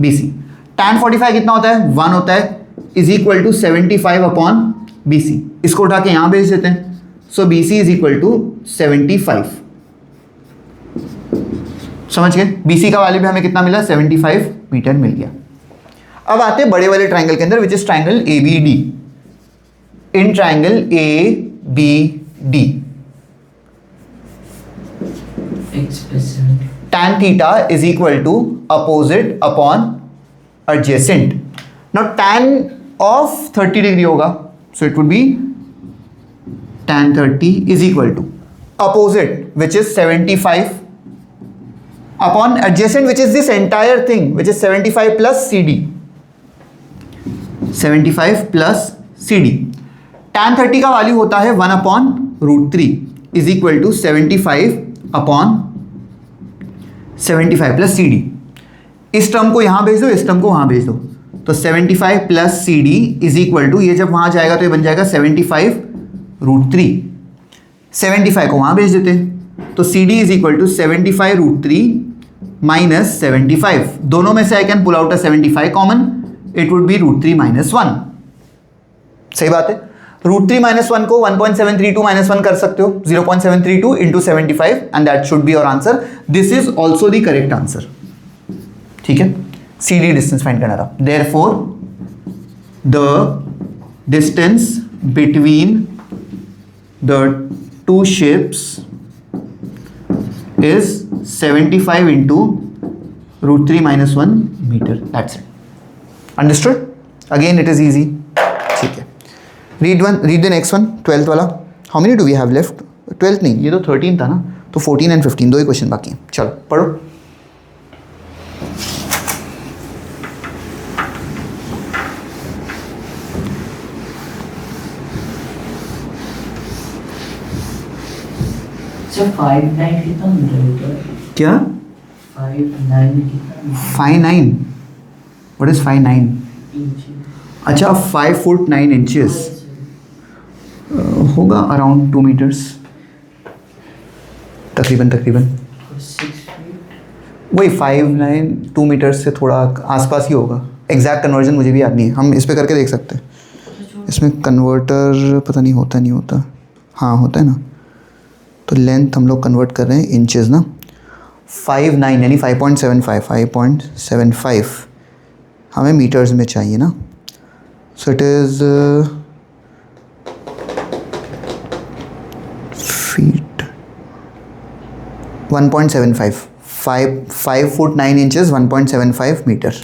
BC। tan 45 कितना होता है? 1 होता है, is equal to 75 upon BC। इसको उठा के यहां भेज देते हैं। So BC is equal to 75। समझ गए? BC का वैल्यू भी हमें कितना मिला? 75 मीटर मिल गया। अब आते हैं बड़े वाले ट्राइंगल के अंदर, which is triangle ABD। In triangle ABD tan theta is equal to opposite upon adjacent. Now tan of 30 degree होगा, so it would be tan 30 is equal to opposite, which is 75 upon adjacent, which is this entire thing, which is 75 plus CD. 75 plus CD. tan 30 का वैल्यू होता है 1 upon √3 is equal to 75 upon 75 plus CD। इस टर्म को यहां भेज दो, इस टर्म को वहां भेज दो, तो 75 plus CD is equal to, ये जब वहां जाएगा तो ये बन जाएगा 75 √3। 75 को वहां भेज देते हैं, तो CD is equal to 75 √3 minus 75। दोनों में से I can pull out a 75 common, it would be √3 minus 1। सही बात है। √3 माइनस 1 को 1.732 माइनस 1 कर सकते हो, 0.732 into 75 and that should be your answer. This is also the correct answer, ठीक है। CD डिस्टेंस फाइंड करना था। Therefore the distance between the two ships is 75 into √3 minus 1 metre, that's it. Understood? Again it is easy, ठीक है। Read the next one, 12th वाला। How many do we have left? 12th नहीं, ये तो 13 था ना, तो 14 एंड 15 दो ही क्वेश्चन बाकी हैं। चलो पढ़ो। सर 5'9" कितना मिल रहा है? क्या? 5'9" कितना? 5'9"? What is 5'9"? इंच। अच्छा 5 फुट 9 इंचेस होगा, अराउंड 2 मीटर्स तकरीबन। 6 फीट। वही 5'9", 2 मीटर्स से थोड़ा आसपास ही होगा। एग्जैक्ट कन्वर्जन मुझे भी याद नहीं है, हम इस पे करके देख सकते हैं। इसमें कन्वर्टर पता नहीं होता नहीं होता, हाँ होता है ना। तो लेंथ हम लोग कन्वर्ट कर रहे हैं इंचेस ना। 5'9" यानी 5.75 हमें मीटर्स में चाहिए ना। So it is feet 1.75, 5 foot 9 inches 1.75 metre,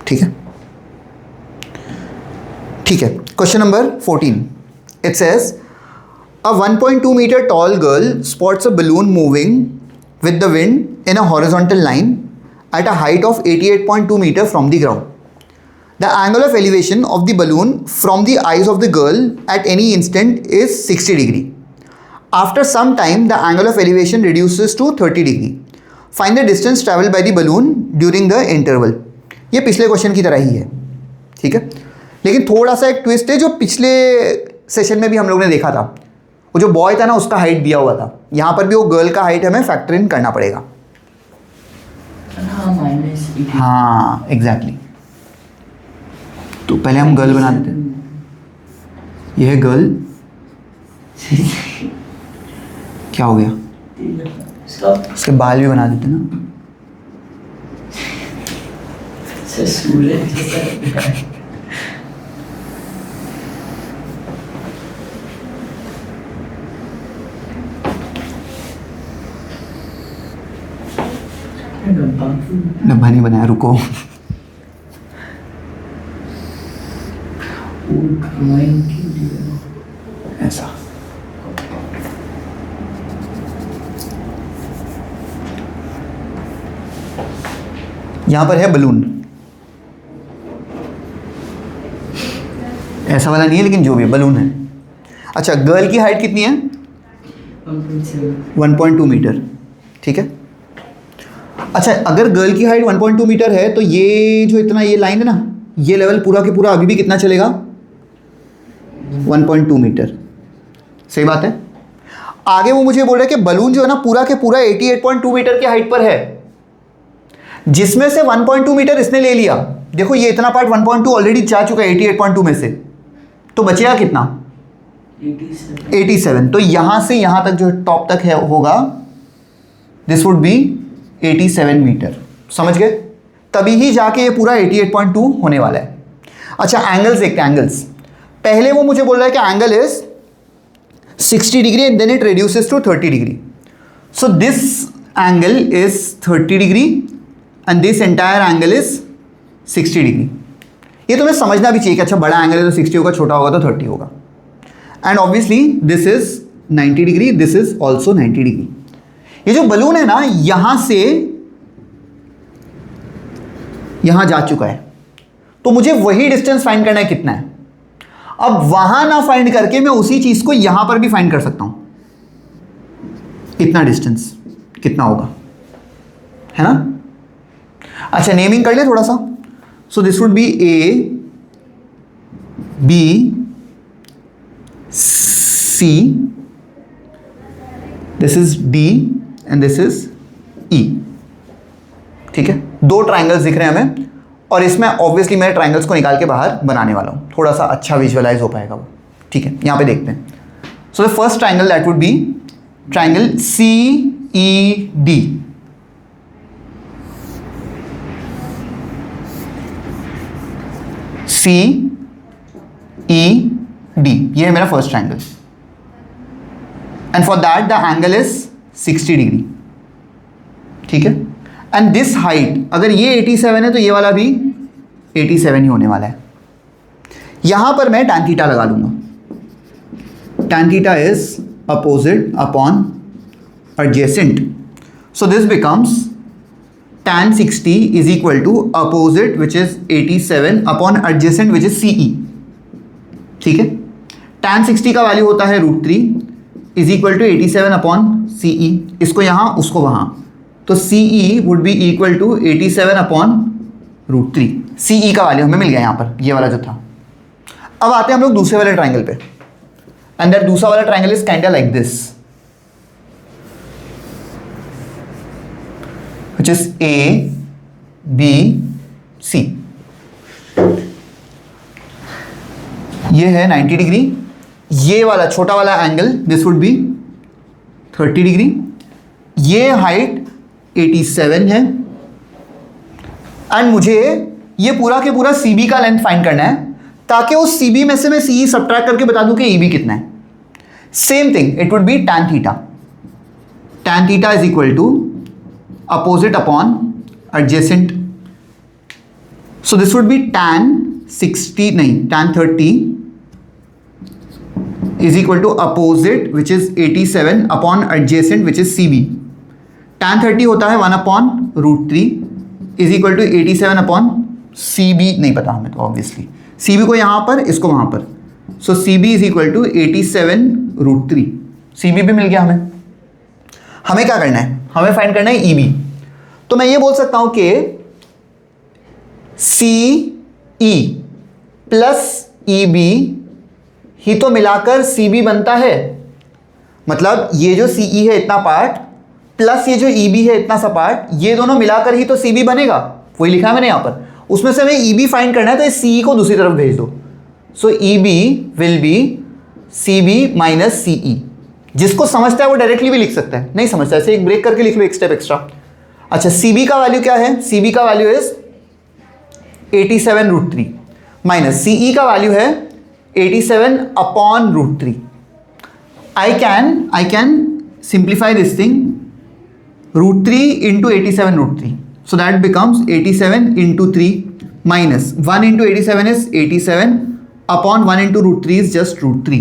ठीक है। ठीक है, question number 14, it says a 1.2 meter tall girl spots a balloon moving with the wind in a horizontal line at a height of 88.2 meter from the ground. The angle of elevation of the balloon from the eyes of the girl at any instant is 60 degree. After some time, the angle of elevation reduces to 30 degree. Find the distance traveled by the balloon during the interval. ये पिछले क्वेश्चन की तरह ही है, ठीक है, लेकिन थोड़ा सा एक ट्विस्ट है जो पिछले सेशन में भी हम लोग ने देखा था। वो जो बॉय था ना, उसका हाइट दिया हुआ था, यहाँ पर भी वो गर्ल का हाइट हमें फैक्टर इन करना पड़ेगा। हाँ एग्जैक्टली। तो पहले हम गर्ल बना देते हैं। ये है गर्ल, क्या हो गया? इसके बाल भी बना देते ना। डब्बा नहीं बनाया, रुको। ऐसा यहां पर है बलून, ऐसा वाला नहीं है लेकिन जो भी बलून है। अच्छा, गर्ल की हाइट कितनी है? 1.2 मीटर, ठीक है। अच्छा, अगर गर्ल की हाइट 1.2 मीटर है तो ये जो इतना ये लाइन है ना, ये लेवल पूरा के पूरा अभी भी कितना चलेगा? 1.2 मीटर, सही बात है। आगे वो मुझे बोल रहा है कि बलून जो है ना पूरा के पूरा 88.2 मीटर की हाइट पर है, जिसमें से 1.2 मीटर इसने ले लिया। देखो ये इतना पार्ट 1.2 ऑलरेडी जा चुका है 88.2 में से, तो बचेगा कितना? 87। तो यहां से यहां तक जो टॉप तक है होगा, दिस वुड बी 87 मीटर, समझ गए? तभी ही जाके ये पूरा 88.2 होने वाला है। अच्छा, एंगल्स देखते हैं। एंगल्स पहले वो मुझे बोल रहा है कि angle is 60 degree and then it reduces to 30 degree. So this angle is 30 degree and this entire angle is 60 degree. ये तुम्हें समझना भी चाहिए कि अच्छा बड़ा एंगल है तो 60 होगा, छोटा होगा तो 30 होगा। And obviously this is 90 degree, this is also 90 degree. ये जो बलून है ना यहां से यहां जा चुका है, तो मुझे वही डिस्टेंस फाइंड करना है कितना है। अब वहां ना फाइंड करके मैं उसी चीज को यहां पर भी फाइंड कर सकता हूं, इतना डिस्टेंस कितना होगा, है ना। अच्छा, नेमिंग कर ले थोड़ा सा। So this would be A B C, this is D and this is E, ठीक है। दो ट्राइंगल्स दिख रहे हैं हमें, और इसमें ऑब्वियसली मैं ट्राइंगल्स को निकाल के बाहर बनाने वाला हूं, थोड़ा सा अच्छा विजुअलाइज हो पाएगा वो, ठीक है। यहां पे देखते हैं। So the first triangle that would be triangle C E D. C E D, ये है मेरा first triangle, and for that the angle is 60 degree, ठीक है। एंड दिस हाइट, अगर ये 87 है तो ये वाला भी 87 ही होने वाला है। यहां पर मैं tan थीटा लगा लूंगा। tan theta is opposite upon adjacent, so this becomes tan 60 is equal to opposite which is 87 upon adjacent which is CE, ठीक है। tan 60 का वैल्यू होता है √3 is equal to 87 upon CE, इसको यहां उसको वहां, तो CE would be equal to 87 upon √3। CE का वैल्यू हमें मिल गया यहां पर, ये वाला जो था। अब आते हैं हम लोग दूसरे वाले ट्राइंगल पे, एंड दैट दूसरा वाला triangle is kind like this, which is A, B, C. ये है 90 डिग्री, ये वाला छोटा वाला angle this would B 30 degree, ये हाइट 87 है, एंड मुझे ये पूरा के पूरा CB का लेंथ फाइंड करना है, ताकि उस CB में से मैं CE सब्ट्रैक्ट करके बता दूं कि EB कितना है। Same thing it would be tan theta. tan theta is equal to opposite upon adjacent, so this would be tan 60 नहीं tan 30 is equal to opposite which is 87 upon adjacent which is CB। tan 30 होता है 1 upon √3 is equal to 87 upon CB, नहीं पता हमें तो obviously CB को यहाँ पर, इसको वहाँ पर, so CB is equal to 87 √3। CB भी मिल गया हमें। हमें क्या करना है? हमें फाइंड करना है EB। तो मैं ये बोल सकता हूं कि CE प्लस EB ही तो मिलाकर CB बनता है, मतलब ये जो CE है इतना पार्ट प्लस ये जो EB है इतना सा पार्ट, ये दोनों मिलाकर ही तो CB बनेगा। वही लिखा है मैंने यहां पर। उसमें से हमें EB फाइंड करना है, तो इस CE को दूसरी तरफ भेज दो। So EB will be C B minus C E. जिसको समझता है वो डायरेक्टली भी लिख सकता है, नहीं समझता ऐसे एक ब्रेक करके लिख लो, एक स्टेप एक्स्ट्रा। अच्छा, सी बी का वैल्यू क्या है? सी बी का वैल्यू इज 87√3 माइनस सी ई का वैल्यू है 87/√3। I can simplify this thing, √3 into 87√3, so that becomes 87 into 3 minus 1 into 87 is 87 upon 1 into √3 is just √3।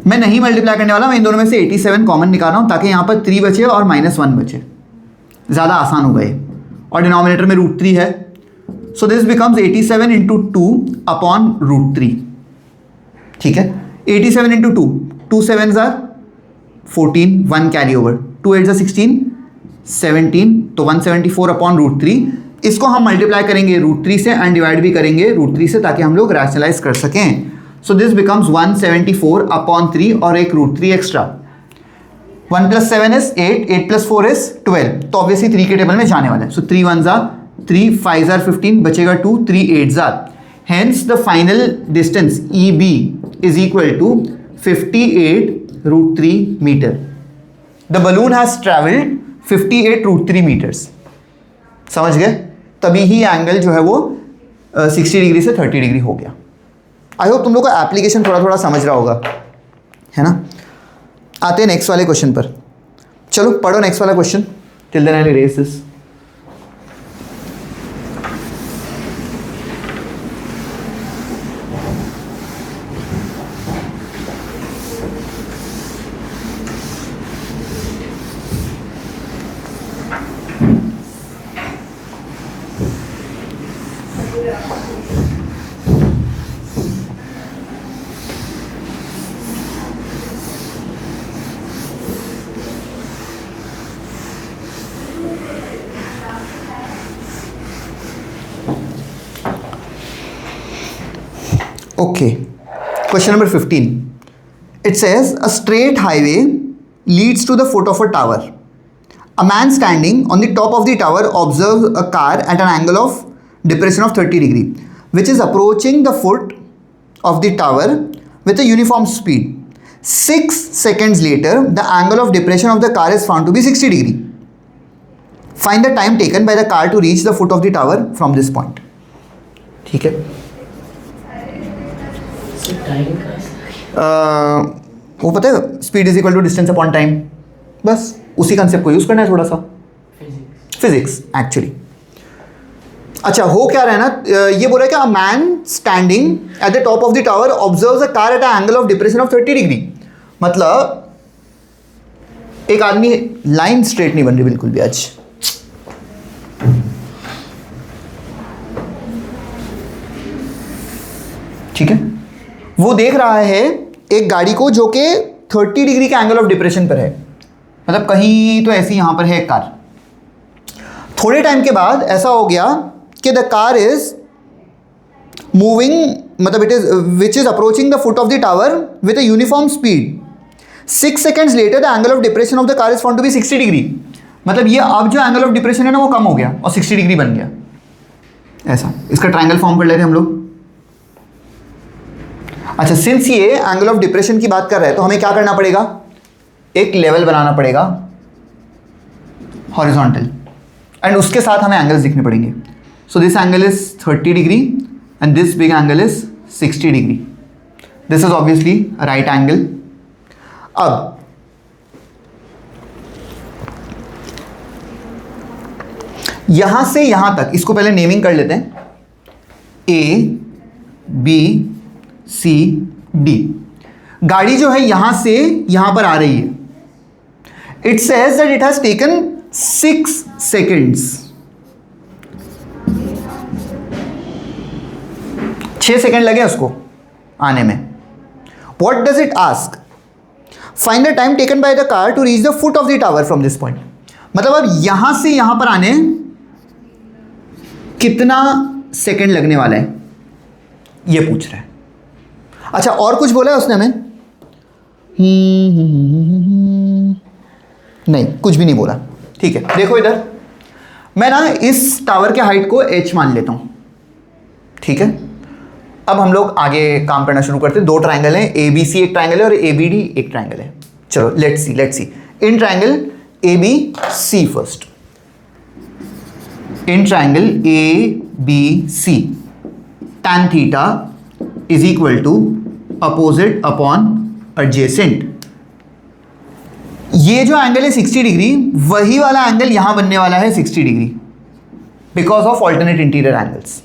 मैं नहीं मल्टीप्लाई करने वाला, मैं इन दोनों में से 87 कॉमन निकाल रहा हूँ ताकि यहाँ पर 3 बचे और -1 बचे, ज़्यादा आसान हो गए, और डिनोमिनेटर में √3 है, सो दिस बिकम्स 87 into 2 upon √3। ठीक है, 87 into 2, 2 7s are 14, 1 carry over, 2 8s are 16, 17, तो 174 अपॉन √3। इसको हम मल्टीप्लाई करेंगे √3 से एंड डिवाइड भी करेंगे √3 से ताकि हम लोग रैशनलाइज कर सकें। सो दिस बिकम्स 174 अपॉन 3 और एक √3 एक्स्ट्रा। 1 + 7 is 8, 8 + 4 is 12, तो ऑब्वियसली 3 के टेबल में जाने वाला है। सो 3 1s are 3, 5s are 15, बचेगा 2, 3 8s are, hence the final distance EB is equal to 58√3 metre. The balloon has travelled 58√3 metres. समझ गए? तभी ही एंगल जो है वो 60 डिग्री से 30 डिग्री हो गया। आई होप तुम लोग का एप्लीकेशन थोड़ा थोड़ा समझ रहा होगा, है ना। आते हैं नेक्स्ट वाले क्वेश्चन पर। चलो पढ़ो नेक्स्ट वाला question. Till then I will erase this. Okay, question number 15. It says a straight highway leads to the foot of a tower. A man standing on the top of the tower observes a car at an angle of depression of 30 degree, which is approaching the foot of the tower with a uniform speed. 6 seconds later, the angle of depression of the car is found to be 60 degree. Find the time taken by the car to reach the foot of the tower from this point. ठीक है, टाइम का वो पता है, speed is equal to distance upon time, बस उसी कंसेप्ट को यूज करना है थोड़ा सा, फिजिक्स एक्चुअली। अच्छा, हो क्या रहा है ना, ये बोल रहा है कि a man standing at the top of the tower observes a car at a angle of depression of 30 degree. मतलब एक आदमी, लाइन स्ट्रेट नहीं बन रही बिल्कुल भी आज, ठीक है। वो देख रहा है एक गाड़ी को जो कि 30 डिग्री के एंगल ऑफ डिप्रेशन पर है, मतलब कहीं तो ऐसी यहां पर है एक कार। थोड़े टाइम के बाद ऐसा हो गया कि द कार इज मूविंग, मतलब it is which is approaching the foot of the tower with a uniform speed. 6 seconds later the angle of depression of the car is found to be 60 degree. मतलब ये अब जो एंगल ऑफ डिप्रेशन है ना वो कम हो गया और 60 डिग्री बन गया। ऐसा इसका ट्रायंगल फॉर्म कर ले रहे हैं हम लोग। अच्छा, सिंस ये एंगल ऑफ डिप्रेशन की बात कर रहा है तो हमें क्या करना पड़ेगा, एक लेवल बनाना पड़ेगा हॉरिजॉन्टल, एंड उसके साथ हमें एंगल्स दिखने पड़ेंगे। सो this angle is 30 degree and this big angle is 60 degree. This is obviously right angle. अब यहां से यहां तक इसको पहले नेमिंग कर लेते हैं, ए बी सी डी। गाड़ी जो है यहां से यहां पर आ रही है। It says that it has taken 6 seconds, 6 second लगे उसको आने में। What does it ask? Find the time taken by the car to reach the foot of the tower from this point. मतलब अब यहां से यहां पर आने कितना सेकेंड लगने वाला है ये पूछ रहा है। अच्छा, और कुछ बोला है उसने हमें? नहीं, कुछ भी नहीं बोला। ठीक है, देखो इधर, मैं ना इस टावर के हाइट को h मान लेता हूं, ठीक है। अब हम लोग आगे काम करना शुरू करते हैं। दो ट्राइंगल हैं, ए बी सी एक ट्राइंगल है और ए बी डी एक ट्राइंगल है। चलो let's see in triangle A B C first. In triangle A B C tan theta is equal to opposite upon adjacent. ये जो एंगल है 60 डिग्री, वही वाला एंगल यहां बनने वाला है 60 degree because of alternate interior angles.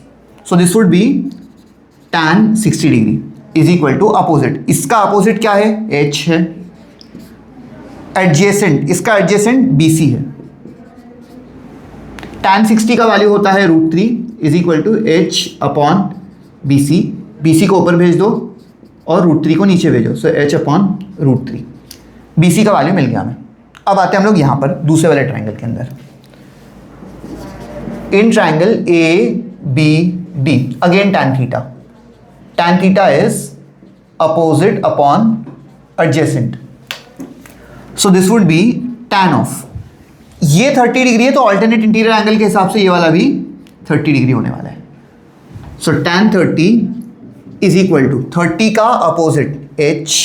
So this would be tan 60 degree is equal to opposite. इसका अपोजिट क्या है? h है। एडजेसेंट, इसका एडजेसेंट BC है। tan 60 का वैल्यू होता है √3 is equal to h upon BC। BC को ऊपर भेज दो और √3 को नीचे भेजो, सो h अपॉन √3। BC का वैल्यू मिल गया हमें। अब आते हैं हम लोग यहां पर दूसरे वाले ट्राइंगल के अंदर। In triangle ABD again tan theta is opposite upon adjacent, so this would be tan of, ये 30 डिग्री है तो अल्टरनेट इंटीरियर एंगल के हिसाब से ये वाला भी 30 डिग्री होने वाला है। So tan 30 is equal to 30 का अपोजिट h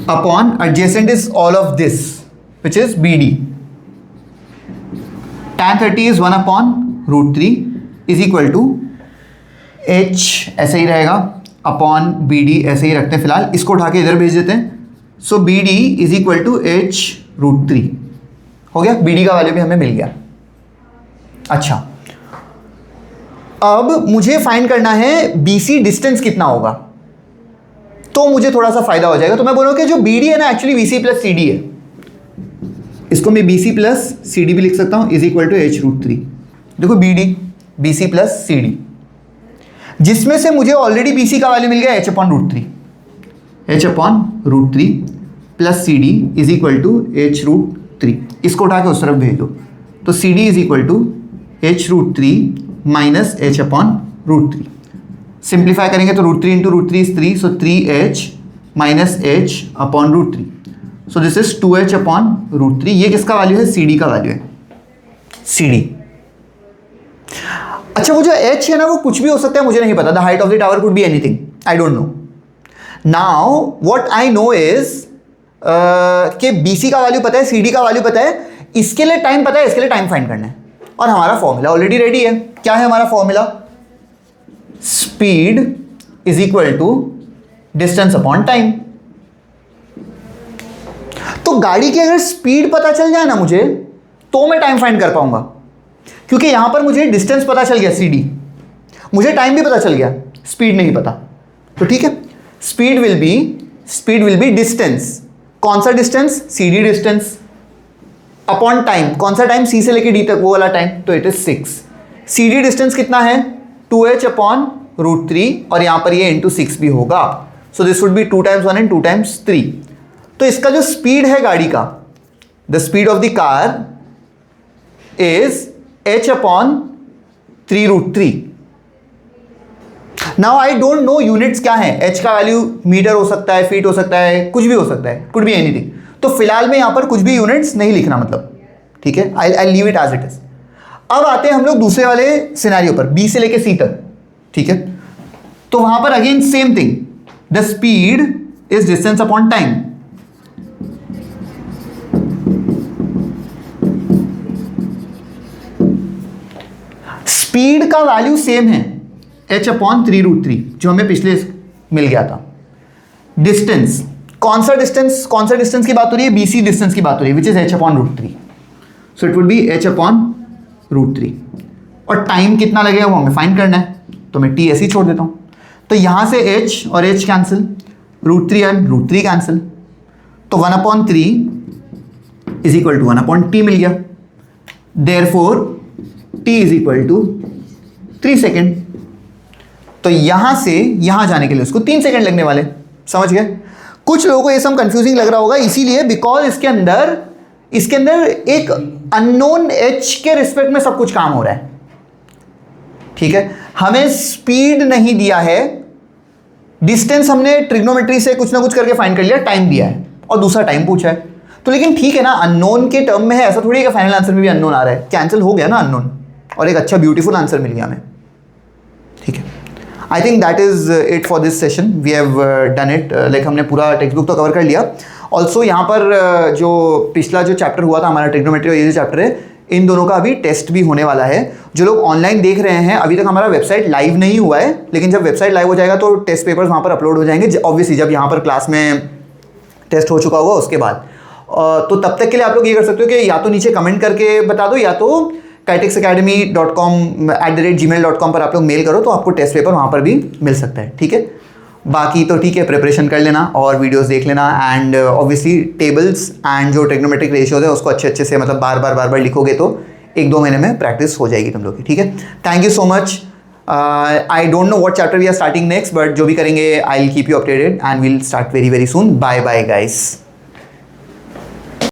अपॉन adjacent is all of this which is BD। tan 30 is 1 upon √3 is equal to h ऐसे ही रहेगा अपॉन BD, ऐसे ही रखते हैं फिलहाल, इसको उठा के इधर भेज देते हैं। So BD is equal to h √3 हो गया। BD का वैल्यू भी हमें मिल गया। अच्छा, अब मुझे फाइंड करना है BC डिस्टेंस कितना होगा, तो मुझे थोड़ा सा फायदा हो जाएगा। तो मैं बोलूँ कि जो BD है ना एक्चुअली BC प्लस CD है, इसको मैं BC प्लस CD भी लिख सकता हूँ इज इक्वल टू h √3। देखो BC प्लस CD, जिसमें से मुझे ऑलरेडी BC का वैल्यू मिल गया h upon √3 plus CD is equal to h √3। इसको उठा के उस तरफ भेज दो, तो CD is equal to h √3 minus h upon √3। Simplify करेंगे तो √3 into √3 is 3, so 3h minus h upon √3, so this is 2h upon √3। ये किसका वैल्यू है? CD का वैल्यू है, CD। अच्छा, वो जो h है ना वो कुछ भी हो सकता है, मुझे नहीं पता। The height of the tower could be anything, I don't no. Now what I know is कि BC का वैल्यू पता है, CD का वैल्यू पता है, इसके लिए टाइम पता है, इसके लिए टाइम फाइंड करना है। और हमारा फॉर्मूला ऑलरेडी रेडी है। क्या है हमारा formula? Speed is equal to distance upon time. तो गाड़ी की अगर स्पीड पता चल जाए ना मुझे, तो मैं टाइम फाइंड कर पाऊंगा, क्योंकि यहां पर मुझे डिस्टेंस पता चल गया CD, मुझे टाइम भी पता चल गया, स्पीड नहीं पता। तो ठीक है, स्पीड विल बी डिस्टेंस। कौन सा distance? CD distance upon time. कौन सा टाइम? C से लेके D तक, वो वाला टाइम, तो इट इज 6। CD डिस्टेंस कितना है? 2h अपॉन √3, और यहां पर ये इंटू 6 भी होगा, सो this would B 2 times 1 and 2 times 3। तो इसका जो स्पीड है गाड़ी का, the speed of the car is h upon 3 √3। Now I don't no units क्या है। h का वैल्यू मीटर हो सकता है, फीट हो सकता है, कुछ भी हो सकता है, कुड बी एनीथिंग। तो फिलहाल में यहां पर कुछ भी यूनिट्स नहीं लिखना, मतलब ठीक है, I leave it as it is. अब आते हैं हम लोग दूसरे वाले सिनेरियो पर, B से लेके C तक, ठीक है। तो वहां पर again same thing, the speed is distance upon time. Speed का वैल्यू सेम है, h अपॉन 3 √3, जो हमें पिछले मिल गया था। डिस्टेंस, कौन सा डिस्टेंस की बात हो रही है? BC डिस्टेंस की बात हो रही है, which is h upon √3, so it would B h upon √3। और टाइम कितना लगेगा वो हमें फाइंड करना है, तो मैं t ऐसे ही छोड़ देता हूं। तो यहां से h और h कैंसिल, √3 और √3 कैंसिल, तो 1 upon 3 is equal to 1 upon t मिल गया। Therefore t is equal to 3 second. तो यहां से यहां जाने के लिए उसको 3 सेकेंड लगने वाले, समझ गए? कुछ लोगों को ये सब कंफ्यूजिंग लग रहा होगा, इसीलिए बिकॉज इसके अंदर एक अननोन h के रिस्पेक्ट में सब कुछ काम हो रहा है, ठीक है। हमें स्पीड नहीं दिया है, डिस्टेंस हमने ट्रिग्नोमेट्री से कुछ ना कुछ करके फाइंड कर लिया, टाइम दिया है और दूसरा टाइम पूछा है। तो लेकिन ठीक है ना, अननोन के टर्म में है, ऐसा थोड़ी है फाइनल आंसर में भी अननोन आ रहा है, कैंसिल हो गया ना अननोन, और एक अच्छा ब्यूटीफुल आंसर मिल गया हमें, ठीक है। I think that is it for this session, we have done it, like हमने पूरा टेक्स्ट बुक तो कवर कर लिया। ऑल्सो यहाँ पर जो पिछला जो चैप्टर हुआ था हमारा ट्रिग्नोमेट्री, ये जो चैप्टर है, इन दोनों का अभी टेस्ट भी होने वाला है। जो लोग ऑनलाइन देख रहे हैं, अभी तक हमारा वेबसाइट लाइव नहीं हुआ है, लेकिन जब वेबसाइट लाइव हो जाएगा तो टेस्ट पेपर्स वहाँ पर अपलोड हो जाएंगे, ऑब्वियसली जब यहाँ पर क्लास में टेस्ट हो चुका होगा उसके बाद। तो तब तक के लिए आप लोग ये कर सकते हो कि या तो नीचे कमेंट करके बता दो, या तो kitexacademy.com@gmail.com पर आप लोग मेल करो, तो आपको टेस्ट पेपर वहाँ पर भी मिल सकता है, ठीक है। बाकी तो ठीक है, प्रिपरेशन कर लेना और वीडियोस देख लेना, एंड ऑब्वियसली टेबल्स एंड जो ट्रिग्नोमेट्रिक रेशियोज है उसको अच्छे से मतलब बार बार लिखोगे तो 1-2 महीने में प्रैक्टिस हो जाएगी तुम लोग की, ठीक है। Thank you so much. I don't know what chapter we are starting next, but जो भी करेंगे I will keep you updated and we'll start very very soon. Bye bye guys.